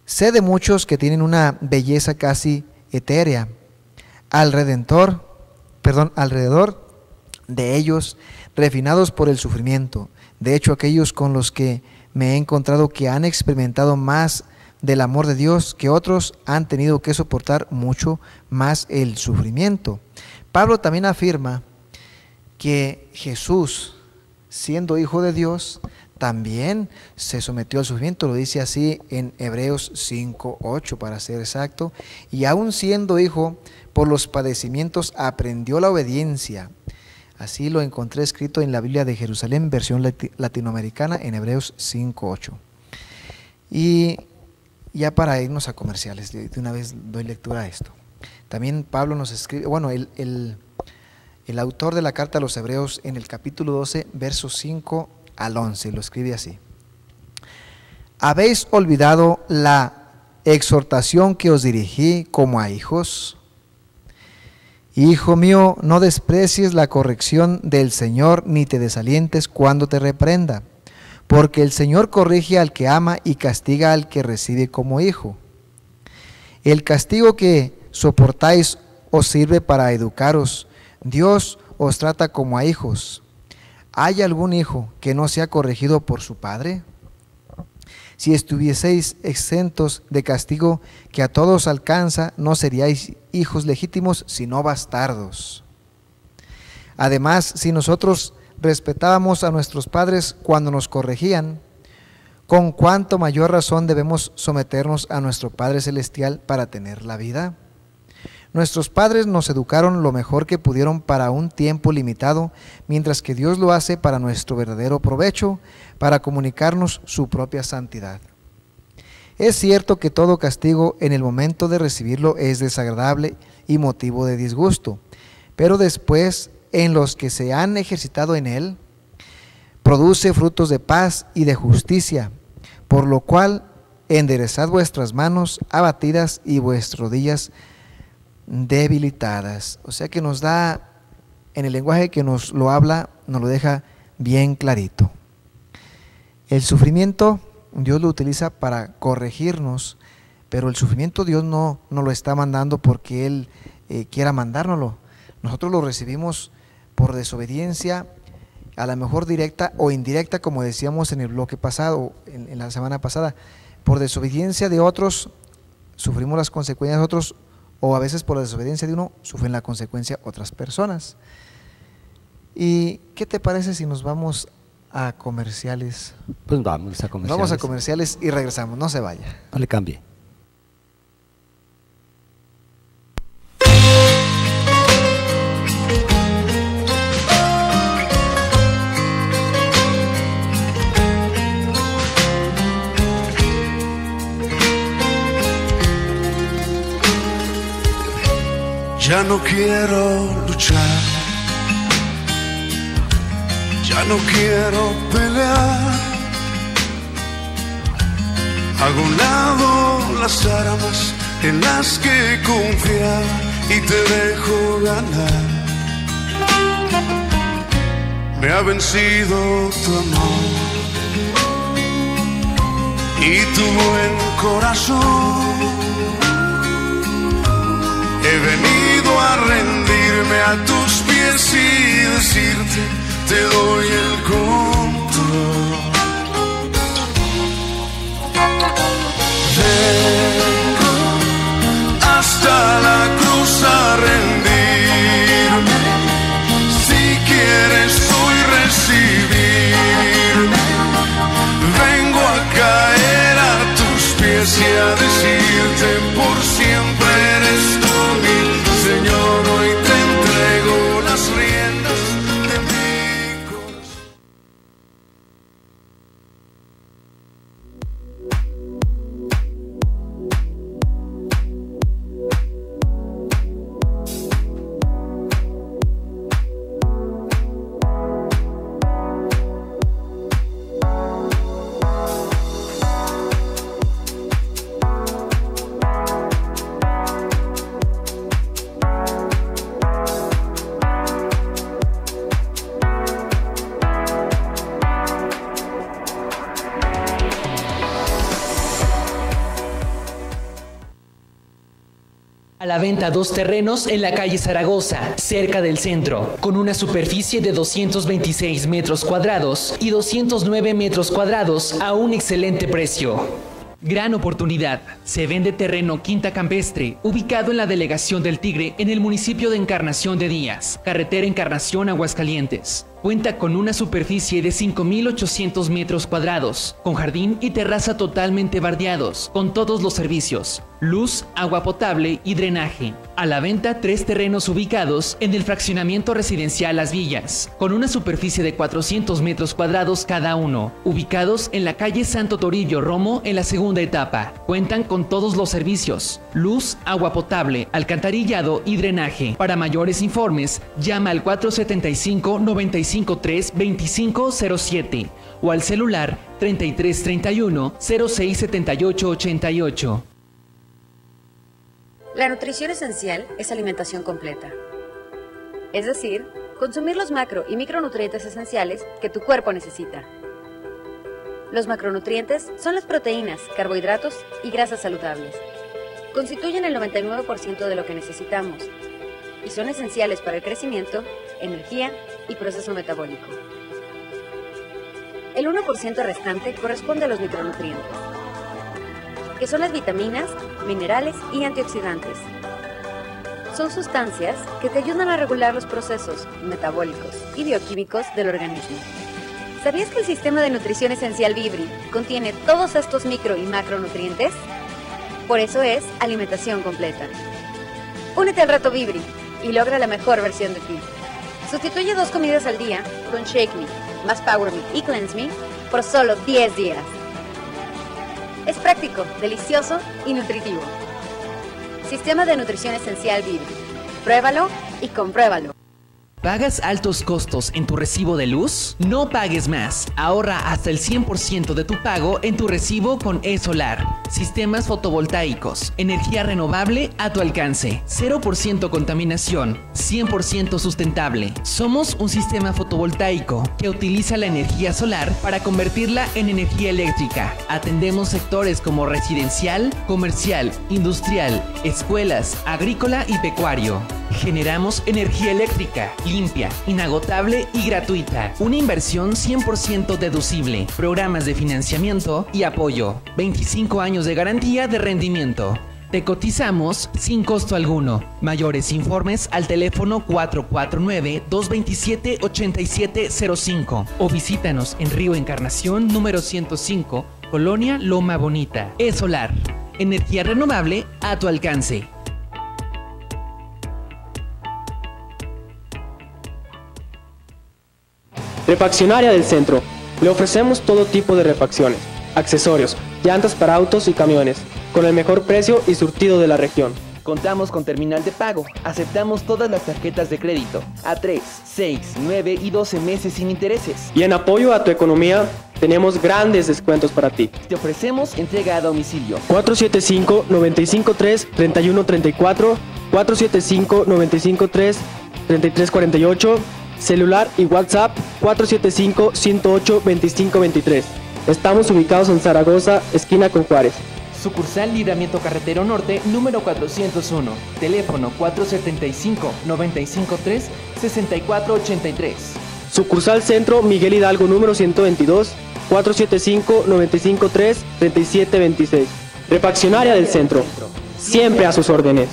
Sé de muchos que tienen una belleza casi etérea alrededor de ellos, refinados por el sufrimiento. De hecho, aquellos con los que me he encontrado que han experimentado más del amor de Dios que otros han tenido que soportar mucho más el sufrimiento. Pablo también afirma que Jesús, siendo hijo de Dios, también se sometió al sufrimiento. Lo dice así en Hebreos 5:8 para ser exacto. Y aún siendo hijo, por los padecimientos aprendió la obediencia. Así lo encontré escrito en la Biblia de Jerusalén, versión latinoamericana, en Hebreos 5:8. Y ya para irnos a comerciales, de una vez doy lectura a esto. También Pablo nos escribe, bueno, el autor de la carta a los Hebreos, en el capítulo 12, versos 5 al 11, lo escribe así: ¿habéis olvidado la exhortación que os dirigí como a hijos? Hijo mío, no desprecies la corrección del Señor, ni te desalientes cuando te reprenda, porque el Señor corrige al que ama y castiga al que recibe como hijo. El castigo que soportáis os sirve para educaros. Dios os trata como a hijos. ¿Hay algún hijo que no sea corregido por su padre? Si estuvieseis exentos de castigo que a todos alcanza, no seríais hijos legítimos, sino bastardos. Además, si nosotros respetábamos a nuestros padres cuando nos corregían, ¿con cuánto mayor razón debemos someternos a nuestro Padre Celestial para tener la vida? Nuestros padres nos educaron lo mejor que pudieron para un tiempo limitado, mientras que Dios lo hace para nuestro verdadero provecho, para comunicarnos su propia santidad. Es cierto que todo castigo en el momento de recibirlo es desagradable y motivo de disgusto, pero después, en los que se han ejercitado en él, produce frutos de paz y de justicia, por lo cual enderezad vuestras manos abatidas y vuestras rodillas debilitadas. O sea que nos da, en el lenguaje que nos lo habla, nos lo deja bien clarito. El sufrimiento Dios lo utiliza para corregirnos, pero el sufrimiento Dios no lo está mandando porque Él quiera mandárnoslo. Nosotros lo recibimos por desobediencia, a lo mejor directa o indirecta, como decíamos en el bloque pasado, en la semana pasada. Por desobediencia de otros sufrimos las consecuencias de otros, o a veces por la desobediencia de uno sufren la consecuencia otras personas. ¿Y qué te parece si nos vamos a comerciales? Pues vamos a comerciales. Vamos a comerciales y regresamos, no se vaya. No le cambie. Ya no quiero luchar, ya no quiero pelear. Hago a un lado las armas en las que confiaba y te dejo ganar. Me ha vencido tu amor y tu buen corazón. He venido a rendirme a tus pies y decirte, te doy el control. Vengo hasta la cruz a rendirme, si quieres hoy recibirme. Vengo a caer a tus pies y a decirte, por siempre eres tú mi Señor. Hoy te entrego las riendas de mi corazón. A la venta 2 terrenos en la calle Zaragoza, cerca del centro, con una superficie de 226 metros cuadrados y 209 metros cuadrados a un excelente precio. Gran oportunidad. Se vende terreno Quinta Campestre, ubicado en la delegación del Tigre, en el municipio de Encarnación de Díaz, carretera Encarnación Aguascalientes. Cuenta con una superficie de 5.800 metros cuadrados, con jardín y terraza totalmente bardeados, con todos los servicios: luz, agua potable y drenaje. A la venta 3 terrenos ubicados en el fraccionamiento residencial Las Villas, con una superficie de 400 metros cuadrados cada uno, ubicados en la calle Santo Toribio Romo en la segunda etapa. Cuentan con todos los servicios: luz, agua potable, alcantarillado y drenaje. Para mayores informes, llama al 475-325-2507 o al celular 3331-067888. La nutrición esencial es alimentación completa. Es decir, consumir los macro y micronutrientes esenciales que tu cuerpo necesita. Los macronutrientes son las proteínas, carbohidratos y grasas saludables. Constituyen el 99% de lo que necesitamos y son esenciales para el crecimiento, energía y proceso metabólico. El 1% restante corresponde a los micronutrientes, que son las vitaminas, minerales y antioxidantes. Son sustancias que te ayudan a regular los procesos metabólicos y bioquímicos del organismo. ¿Sabías que el sistema de nutrición esencial Vibri contiene todos estos micro y macronutrientes? Por eso es alimentación completa. Únete al reto Vibri y logra la mejor versión de ti. Sustituye 2 comidas al día con Shake Me, más Power Me y Cleanse Me por solo 10 días. Es práctico, delicioso y nutritivo. Sistema de Nutrición Esencial Vive. Pruébalo y compruébalo. ¿Pagas altos costos en tu recibo de luz? No pagues más. Ahorra hasta el 100% de tu pago en tu recibo con E-Solar. Sistemas fotovoltaicos. Energía renovable a tu alcance. 0% contaminación. 100% sustentable. Somos un sistema fotovoltaico que utiliza la energía solar para convertirla en energía eléctrica. Atendemos sectores como residencial, comercial, industrial, escuelas, agrícola y pecuario. Generamos energía eléctrica, limpia, inagotable y gratuita. Una inversión 100% deducible. Programas de financiamiento y apoyo. 25 años de garantía de rendimiento. Te cotizamos sin costo alguno. Mayores informes al teléfono 449-227-8705 o visítanos en Río Encarnación número 105, Colonia Loma Bonita. E-Solar. Energía renovable a tu alcance. Refaccionaria del Centro. Le ofrecemos todo tipo de refacciones, accesorios, llantas para autos y camiones, con el mejor precio y surtido de la región. Contamos con terminal de pago. Aceptamos todas las tarjetas de crédito a 3, 6, 9 y 12 meses sin intereses. Y en apoyo a tu economía, tenemos grandes descuentos para ti. Te ofrecemos entrega a domicilio. 475-953-3134, 475-953-3348, celular y WhatsApp 475-108-2523. Estamos ubicados en Zaragoza, esquina con Juárez. Sucursal Libramiento Carretero Norte, número 401. Teléfono 475-953-6483. Sucursal Centro, Miguel Hidalgo, número 122, 475-953-3726. Refaccionaria del Centro. Siempre a sus órdenes.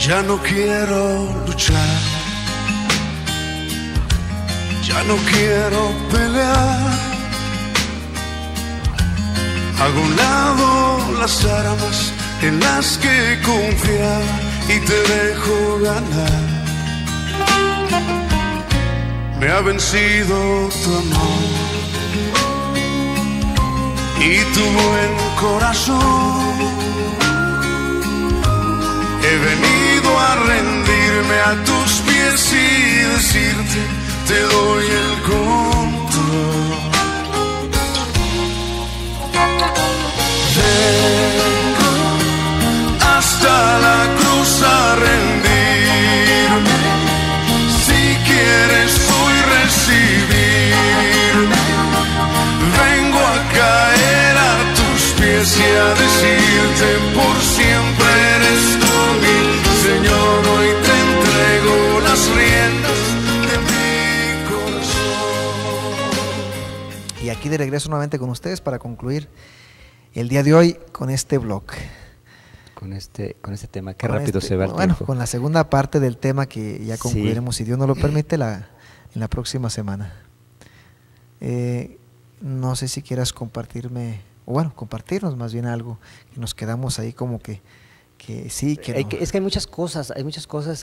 Ya no quiero luchar, ya no quiero pelear. Hago a un lado las armas en las que confiar y te dejo ganar. Me ha vencido tu amor y tu buen corazón. He venido a rendirme a tus pies y decirte, te doy el control. Vengo hasta la cruz a rendirme. Si quieres hoy recibirme, vengo a caer a tus pies y a decirte, por siempre eres tú. Señor, hoy te entrego las riendas de mi corazón. Y aquí de regreso nuevamente con ustedes para concluir el día de hoy con este blog. Con este tema, qué rápido se va el bueno, tiempo. con la segunda parte del tema que ya concluiremos, si Dios nos lo permite, en la próxima semana. No sé si quieras compartirme, o bueno, compartirnos más bien algo, que nos quedamos ahí como que sí, que no. Es que hay muchas cosas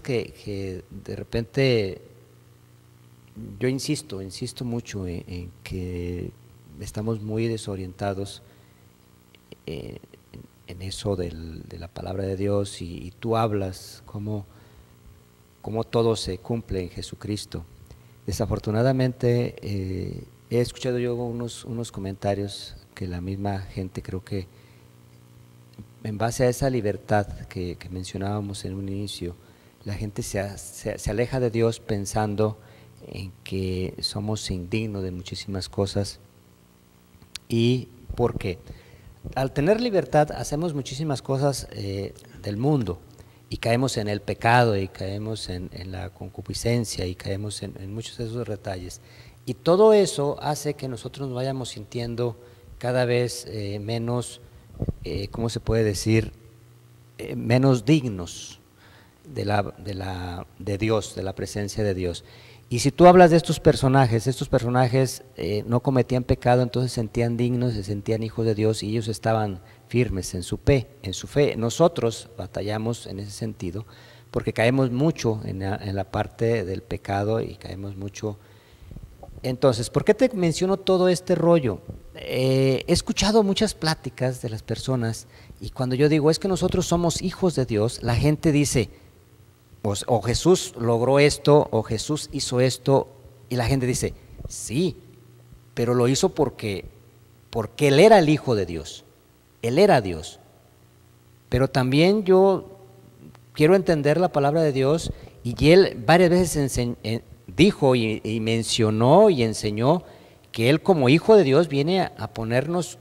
que de repente yo insisto mucho en que estamos muy desorientados en eso de la palabra de Dios y tú hablas cómo todo se cumple en Jesucristo. Desafortunadamente he escuchado yo unos comentarios que la misma gente, creo que en base a esa libertad que mencionábamos en un inicio, la gente se aleja de Dios pensando en que somos indignos de muchísimas cosas. ¿Y por qué? Al tener libertad hacemos muchísimas cosas del mundo y caemos en el pecado y caemos en la concupiscencia y caemos en muchos de esos detalles. Y todo eso hace que nosotros nos vayamos sintiendo cada vez menos, ¿cómo se puede decir? Menos dignos. de Dios, de la presencia de Dios. Y si tú hablas de estos personajes no cometían pecado, entonces se sentían dignos, se sentían hijos de Dios y ellos estaban firmes en su fe. Nosotros batallamos en ese sentido porque caemos mucho en la parte del pecado y caemos mucho. Entonces, ¿por qué te menciono todo este rollo? He escuchado muchas pláticas de las personas y cuando yo digo es que nosotros somos hijos de Dios, la gente dice o Jesús logró esto o Jesús hizo esto y la gente dice sí, pero lo hizo porque Él era el Hijo de Dios, Él era Dios. Pero también yo quiero entender la palabra de Dios y Él varias veces dijo y mencionó y enseñó que Él como Hijo de Dios viene a ponernos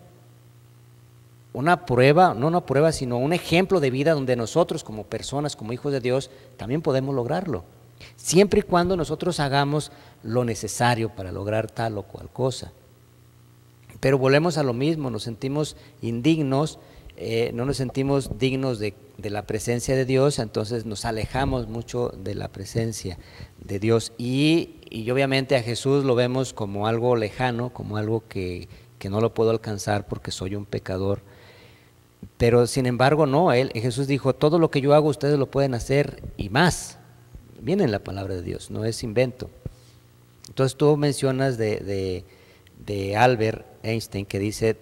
una prueba, no una prueba, sino un ejemplo de vida donde nosotros como personas, como hijos de Dios, también podemos lograrlo. Siempre y cuando nosotros hagamos lo necesario para lograr tal o cual cosa. Pero volvemos a lo mismo, nos sentimos indignos, no nos sentimos dignos de la presencia de Dios, entonces nos alejamos mucho de la presencia de Dios y obviamente a Jesús lo vemos como algo lejano, como algo que no lo puedo alcanzar porque soy un pecador. Pero sin embargo no, Jesús dijo, todo lo que yo hago ustedes lo pueden hacer y más. Viene en la palabra de Dios, no es invento. Entonces tú mencionas de Albert Einstein que dice,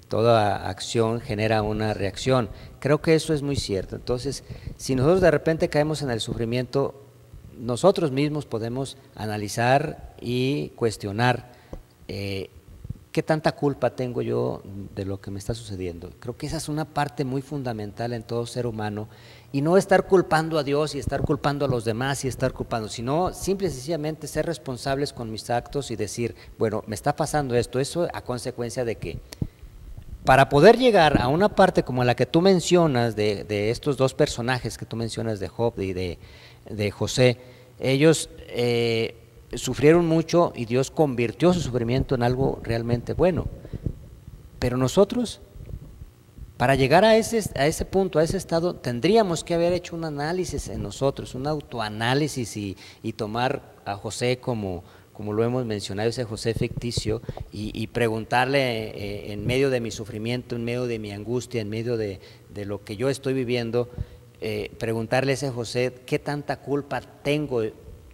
toda acción genera una reacción. Creo que eso es muy cierto. Entonces, si nosotros de repente caemos en el sufrimiento, nosotros mismos podemos analizar y cuestionar ¿qué tanta culpa tengo yo de lo que me está sucediendo? Creo que esa es una parte muy fundamental en todo ser humano y no estar culpando a Dios y estar culpando a los demás y estar culpando, sino simple y sencillamente ser responsables con mis actos y decir, bueno, me está pasando esto, eso a consecuencia de que para poder llegar a una parte como la que tú mencionas de estos dos personajes que tú mencionas de Job y de José, ellos sufrieron mucho y Dios convirtió su sufrimiento en algo realmente bueno. Pero nosotros, para llegar a ese punto, a ese estado, tendríamos que haber hecho un análisis en nosotros, un autoanálisis y tomar a José como lo hemos mencionado, ese José ficticio, y preguntarle en medio de mi sufrimiento, en medio de mi angustia, en medio de lo que yo estoy viviendo, preguntarle a ese José, ¿qué tanta culpa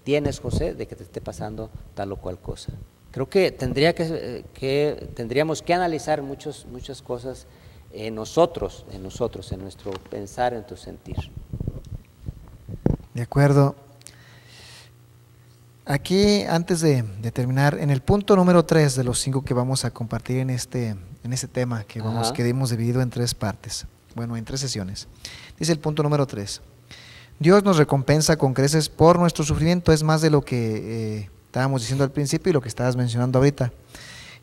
tienes, José, de que te esté pasando tal o cual cosa? Creo que tendríamos que analizar muchas cosas en nosotros, en nuestro pensar, en nuestro sentir. De acuerdo. Aquí, antes de terminar, en el punto número 3 de los 5 que vamos a compartir en este tema, que hemos dividido en 3 partes, bueno, en 3 sesiones. Dice el punto número 3. Dios nos recompensa con creces por nuestro sufrimiento, es más de lo que estábamos diciendo al principio y lo que estabas mencionando ahorita.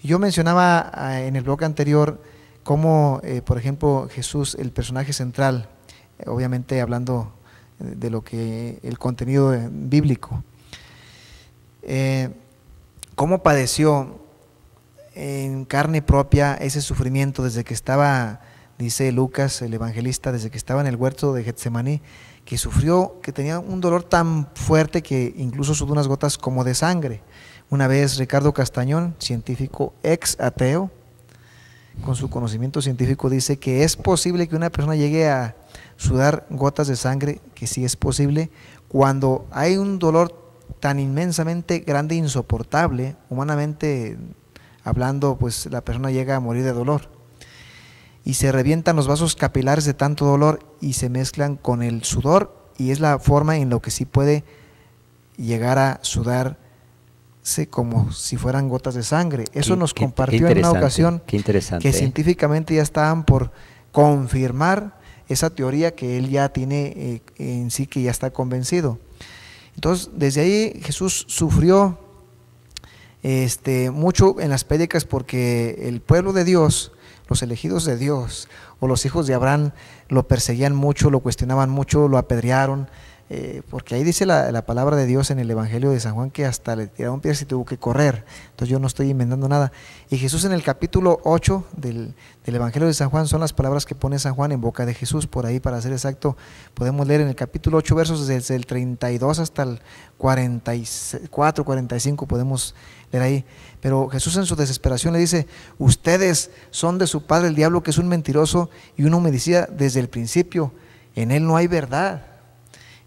Yo mencionaba en el bloque anterior cómo, por ejemplo, Jesús, el personaje central, obviamente hablando de lo que el contenido bíblico, cómo padeció en carne propia ese sufrimiento desde que estaba, dice Lucas, el evangelista, desde que estaba en el huerto de Getsemaní, que sufrió, que tenía un dolor tan fuerte que incluso sudó unas gotas como de sangre. Una vez Ricardo Castañón, científico ex ateo, con su conocimiento científico dice que es posible que una persona llegue a sudar gotas de sangre, que sí es posible, cuando hay un dolor tan inmensamente grande e insoportable, humanamente hablando, pues la persona llega a morir de dolor. Y se revientan los vasos capilares de tanto dolor y se mezclan con el sudor, y es la forma en la que sí puede llegar a sudarse como si fueran gotas de sangre. Eso nos compartió en una ocasión, que científicamente ya estaban por confirmar esa teoría que él ya tiene en sí, que ya está convencido. Entonces, desde ahí Jesús sufrió mucho en las prédicas, porque el pueblo de Dios, los elegidos de Dios o los hijos de Abraham, lo perseguían mucho, lo cuestionaban mucho, lo apedrearon, porque ahí dice la palabra de Dios en el Evangelio de San Juan que hasta le tiraron piedras y tuvo que correr. Entonces yo no estoy inventando nada. Y Jesús en el capítulo 8 del Evangelio de San Juan, son las palabras que pone San Juan en boca de Jesús. Por ahí, para ser exacto, podemos leer en el capítulo 8 versos desde el 32 hasta el 44, 45, podemos leer ahí. Pero Jesús en su desesperación le dice: ustedes son de su padre el diablo, que es un mentiroso y un homicida desde el principio. En él no hay verdad.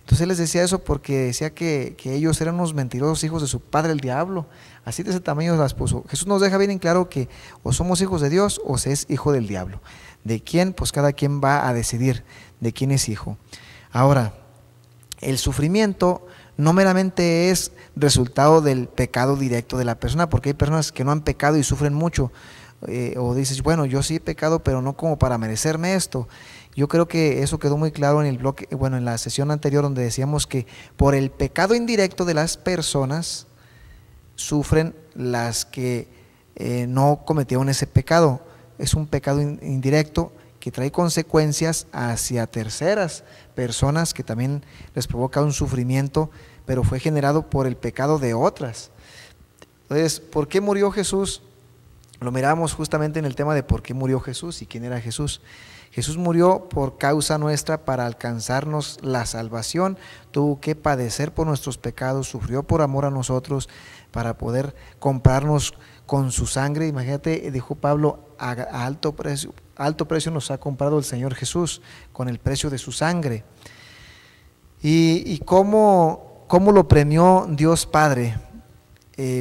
Entonces él les decía eso porque decía que ellos eran unos mentirosos hijos de su padre el diablo. Así de ese tamaño las puso. Jesús nos deja bien en claro que o somos hijos de Dios o se es hijo del diablo. ¿De quién? Pues cada quien va a decidir de quién es hijo. Ahora, el sufrimiento no meramente es resultado del pecado directo de la persona, porque hay personas que no han pecado y sufren mucho. O dices, bueno, yo sí he pecado, pero no como para merecerme esto. Yo creo que eso quedó muy claro en el bloque, bueno, en la sesión anterior, donde decíamos que por el pecado indirecto de las personas sufren las que no cometieron ese pecado. Es un pecado indirecto que trae consecuencias hacia terceras personas, que también les provoca un sufrimiento, pero fue generado por el pecado de otras. Entonces, ¿por qué murió Jesús? Lo miramos justamente en el tema de por qué murió Jesús y quién era Jesús. Jesús murió por causa nuestra para alcanzarnos la salvación. Tuvo que padecer por nuestros pecados, sufrió por amor a nosotros para poder comprarnos con su sangre. Imagínate, dijo Pablo, a alto precio nos ha comprado el Señor Jesús con el precio de su sangre. Y cómo lo premió Dios Padre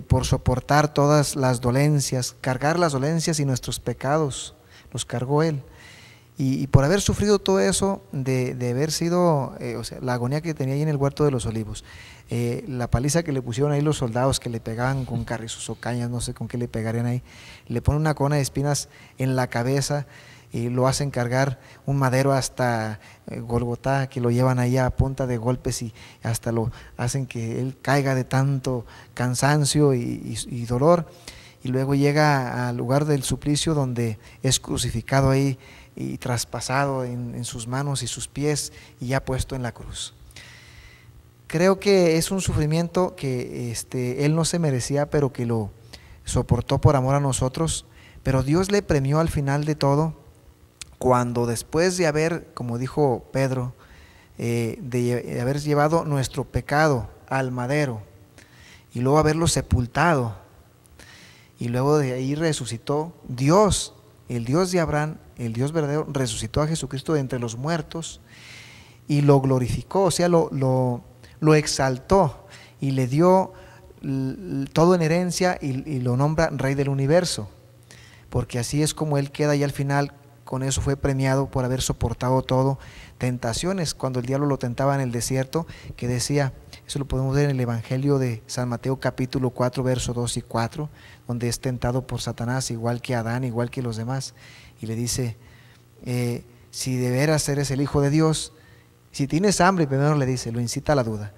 por soportar todas las dolencias, cargar las dolencias y nuestros pecados, los cargó Él. Y por haber sufrido todo eso, de haber sido, o sea, la agonía que tenía ahí en el huerto de los olivos, la paliza que le pusieron ahí los soldados, que le pegaban con carrizos o cañas, no sé con qué le pegarían ahí, le ponen una corona de espinas en la cabeza y lo hacen cargar un madero hasta Golgotá, que lo llevan ahí a punta de golpes y hasta lo hacen que él caiga de tanto cansancio y dolor, y luego llega al lugar del suplicio donde es crucificado ahí y traspasado en sus manos y sus pies y ya puesto en la cruz. Creo que es un sufrimiento que él no se merecía, pero que lo soportó por amor a nosotros. Pero Dios le premió al final de todo, cuando después de haber, como dijo Pedro, de haber llevado nuestro pecado al madero y luego haberlo sepultado, y luego de ahí resucitó Dios, el Dios de Abraham, el Dios verdadero, resucitó a Jesucristo de entre los muertos y lo glorificó, o sea, lo exaltó y le dio todo en herencia y lo nombra Rey del Universo, porque así es como Él queda, y al final con eso fue premiado por haber soportado todo. Tentaciones, cuando el diablo lo tentaba en el desierto, que decía, eso lo podemos ver en el Evangelio de San Mateo capítulo 4, versos 2 y 4, donde es tentado por Satanás, igual que Adán, igual que los demás, y le dice, si de veras eres el Hijo de Dios, si tienes hambre, primero le dice, lo incita a la duda,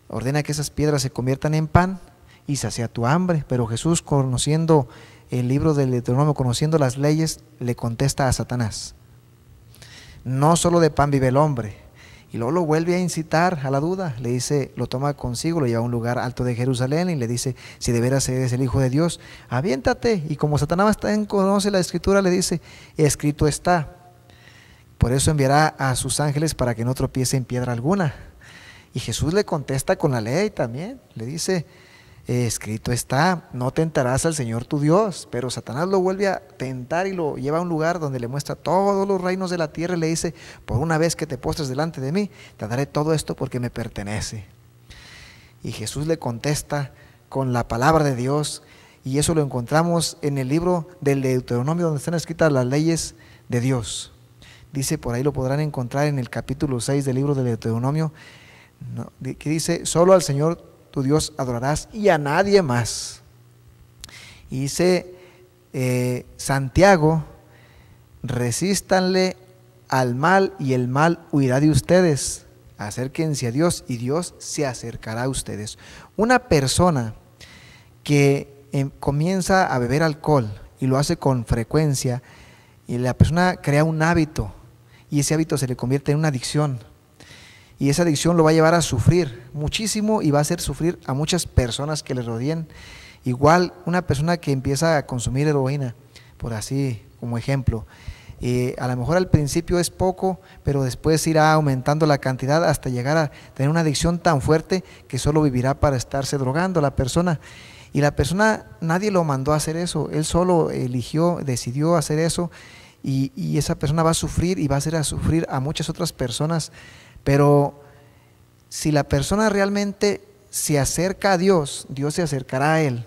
ordena que esas piedras se conviertan en pan y sacia tu hambre. Pero Jesús, conociendo el libro del Deuteronomio, conociendo las leyes, le contesta a Satanás, no solo de pan vive el hombre. Y luego lo vuelve a incitar a la duda, le dice, lo toma consigo, lo lleva a un lugar alto de Jerusalén y le dice, si de veras eres el Hijo de Dios, aviéntate. Y como Satanás conoce la Escritura, le dice, escrito está, por eso enviará a sus ángeles para que no tropiece en piedra alguna. Y Jesús le contesta con la ley también, le dice, escrito está, no tentarás al Señor tu Dios. Pero Satanás lo vuelve a tentar y lo lleva a un lugar donde le muestra todos los reinos de la tierra y le dice, por una vez que te postres delante de mí, te daré todo esto porque me pertenece. Y Jesús le contesta con la palabra de Dios, y eso lo encontramos en el libro del Deuteronomio, donde están escritas las leyes de Dios. Dice, por ahí lo podrán encontrar en el capítulo 6 del libro del Deuteronomio, que dice, solo al Señor tu Dios adorarás y a nadie más. Y dice Santiago, resístanle al mal y el mal huirá de ustedes, acérquense a Dios y Dios se acercará a ustedes. Una persona que comienza a beber alcohol y lo hace con frecuencia, y la persona crea un hábito y ese hábito se le convierte en una adicción, y esa adicción lo va a llevar a sufrir muchísimo y va a hacer sufrir a muchas personas que le rodeen. Igual una persona que empieza a consumir heroína, por así como ejemplo, a lo mejor al principio es poco, pero después irá aumentando la cantidad hasta llegar a tener una adicción tan fuerte que solo vivirá para estarse drogando la persona. Y la persona, nadie lo mandó a hacer eso, él solo eligió, decidió hacer eso, y esa persona va a sufrir y va a hacer a sufrir a muchas otras personas. Pero si la persona realmente se acerca a Dios, Dios se acercará a él.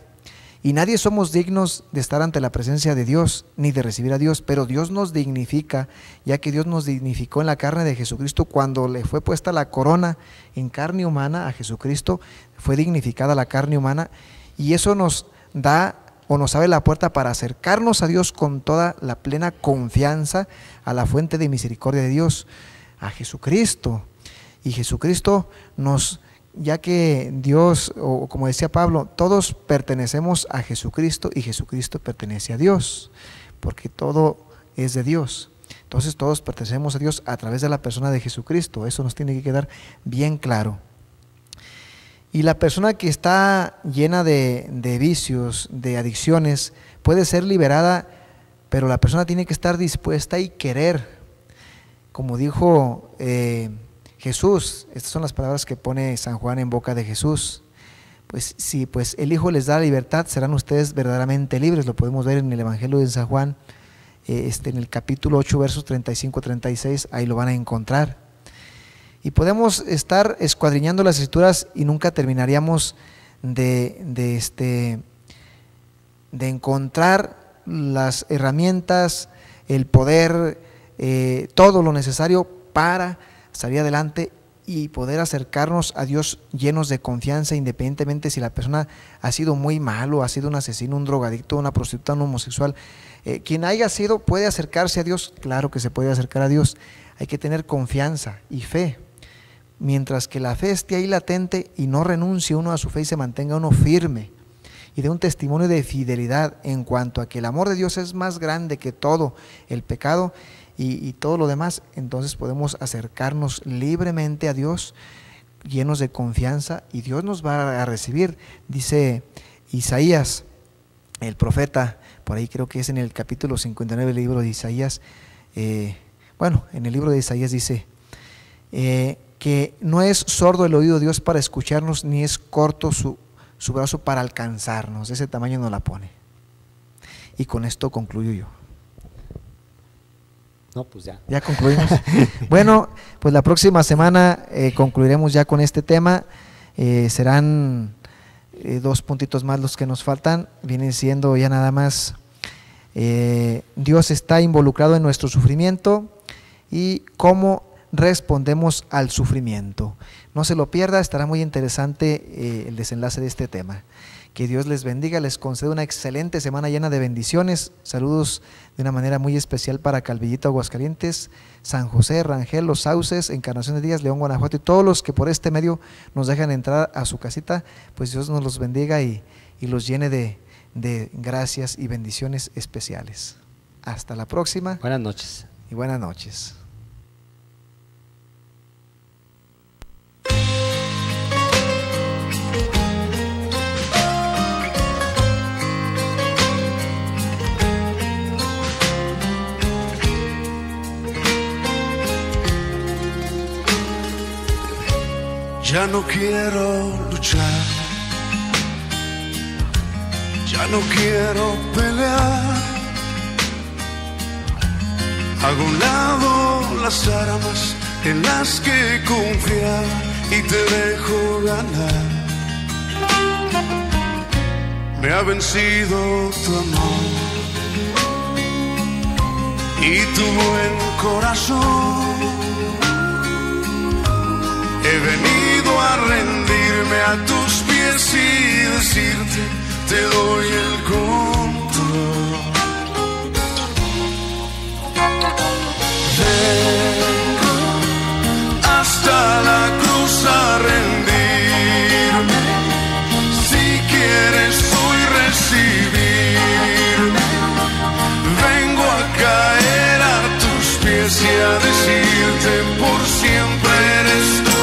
Y nadie somos dignos de estar ante la presencia de Dios, ni de recibir a Dios, pero Dios nos dignifica, ya que Dios nos dignificó en la carne de Jesucristo. Cuando le fue puesta la corona en carne humana a Jesucristo, fue dignificada la carne humana, y eso nos da o nos abre la puerta para acercarnos a Dios con toda la plena confianza a la fuente de misericordia de Dios, a Jesucristo. Y Jesucristo nos, ya que Dios, o como decía Pablo, todos pertenecemos a Jesucristo y Jesucristo pertenece a Dios, porque todo es de Dios. Entonces todos pertenecemos a Dios a través de la persona de Jesucristo. Eso nos tiene que quedar bien claro. Y la persona que está llena de vicios, de adicciones, puede ser liberada, pero la persona tiene que estar dispuesta y querer. Como dijo Jesús, estas son las palabras que pone San Juan en boca de Jesús: pues si pues el Hijo les da la libertad, serán ustedes verdaderamente libres. Lo podemos ver en el Evangelio de San Juan, en el capítulo 8, versos 35-36, ahí lo van a encontrar. Y podemos estar escuadriñando las Escrituras y nunca terminaríamos de encontrar las herramientas, el poder, todo lo necesario para salir adelante y poder acercarnos a Dios llenos de confianza, independientemente si la persona ha sido muy malo, ha sido un asesino, un drogadicto, una prostituta, un homosexual. Quien haya sido puede acercarse a Dios, claro que se puede acercar a Dios. Hay que tener confianza y fe. Mientras que la fe esté ahí latente y no renuncie uno a su fe y se mantenga uno firme y dé un testimonio de fidelidad en cuanto a que el amor de Dios es más grande que todo el pecado y todo lo demás, entonces podemos acercarnos libremente a Dios llenos de confianza y Dios nos va a recibir. Dice Isaías, el profeta, por ahí creo que es en el capítulo 59 del libro de Isaías, en el libro de Isaías dice que no es sordo el oído de Dios para escucharnos, ni es corto su brazo para alcanzarnos. De ese tamaño nos la pone. Y con esto concluyo yo. No, pues ya. Ya concluimos. Bueno, pues la próxima semana concluiremos ya con este tema. Serán 2 puntitos más los que nos faltan. Vienen siendo ya nada más Dios está involucrado en nuestro sufrimiento y cómo respondemos al sufrimiento. No se lo pierda, estará muy interesante el desenlace de este tema. Que Dios les bendiga, les conceda una excelente semana llena de bendiciones. Saludos de una manera muy especial para Calvillito, Aguascalientes, San José, Rangel, Los Sauces, Encarnación de Díaz, León, Guanajuato y todos los que por este medio nos dejan entrar a su casita. Pues Dios nos los bendiga y los llene de gracias y bendiciones especiales. Hasta la próxima. Buenas noches. Y buenas noches. Ya no quiero luchar, ya no quiero pelear. Hago a un lado las armas en las que confiar y te dejo ganar. Me ha vencido tu amor y tu buen corazón. He venido a rendirme a tus pies y decirte, te doy el control. Vengo hasta la cruz a rendirme, si quieres hoy recibirme. Vengo a caer a tus pies y a decirte, por siempre eres tú.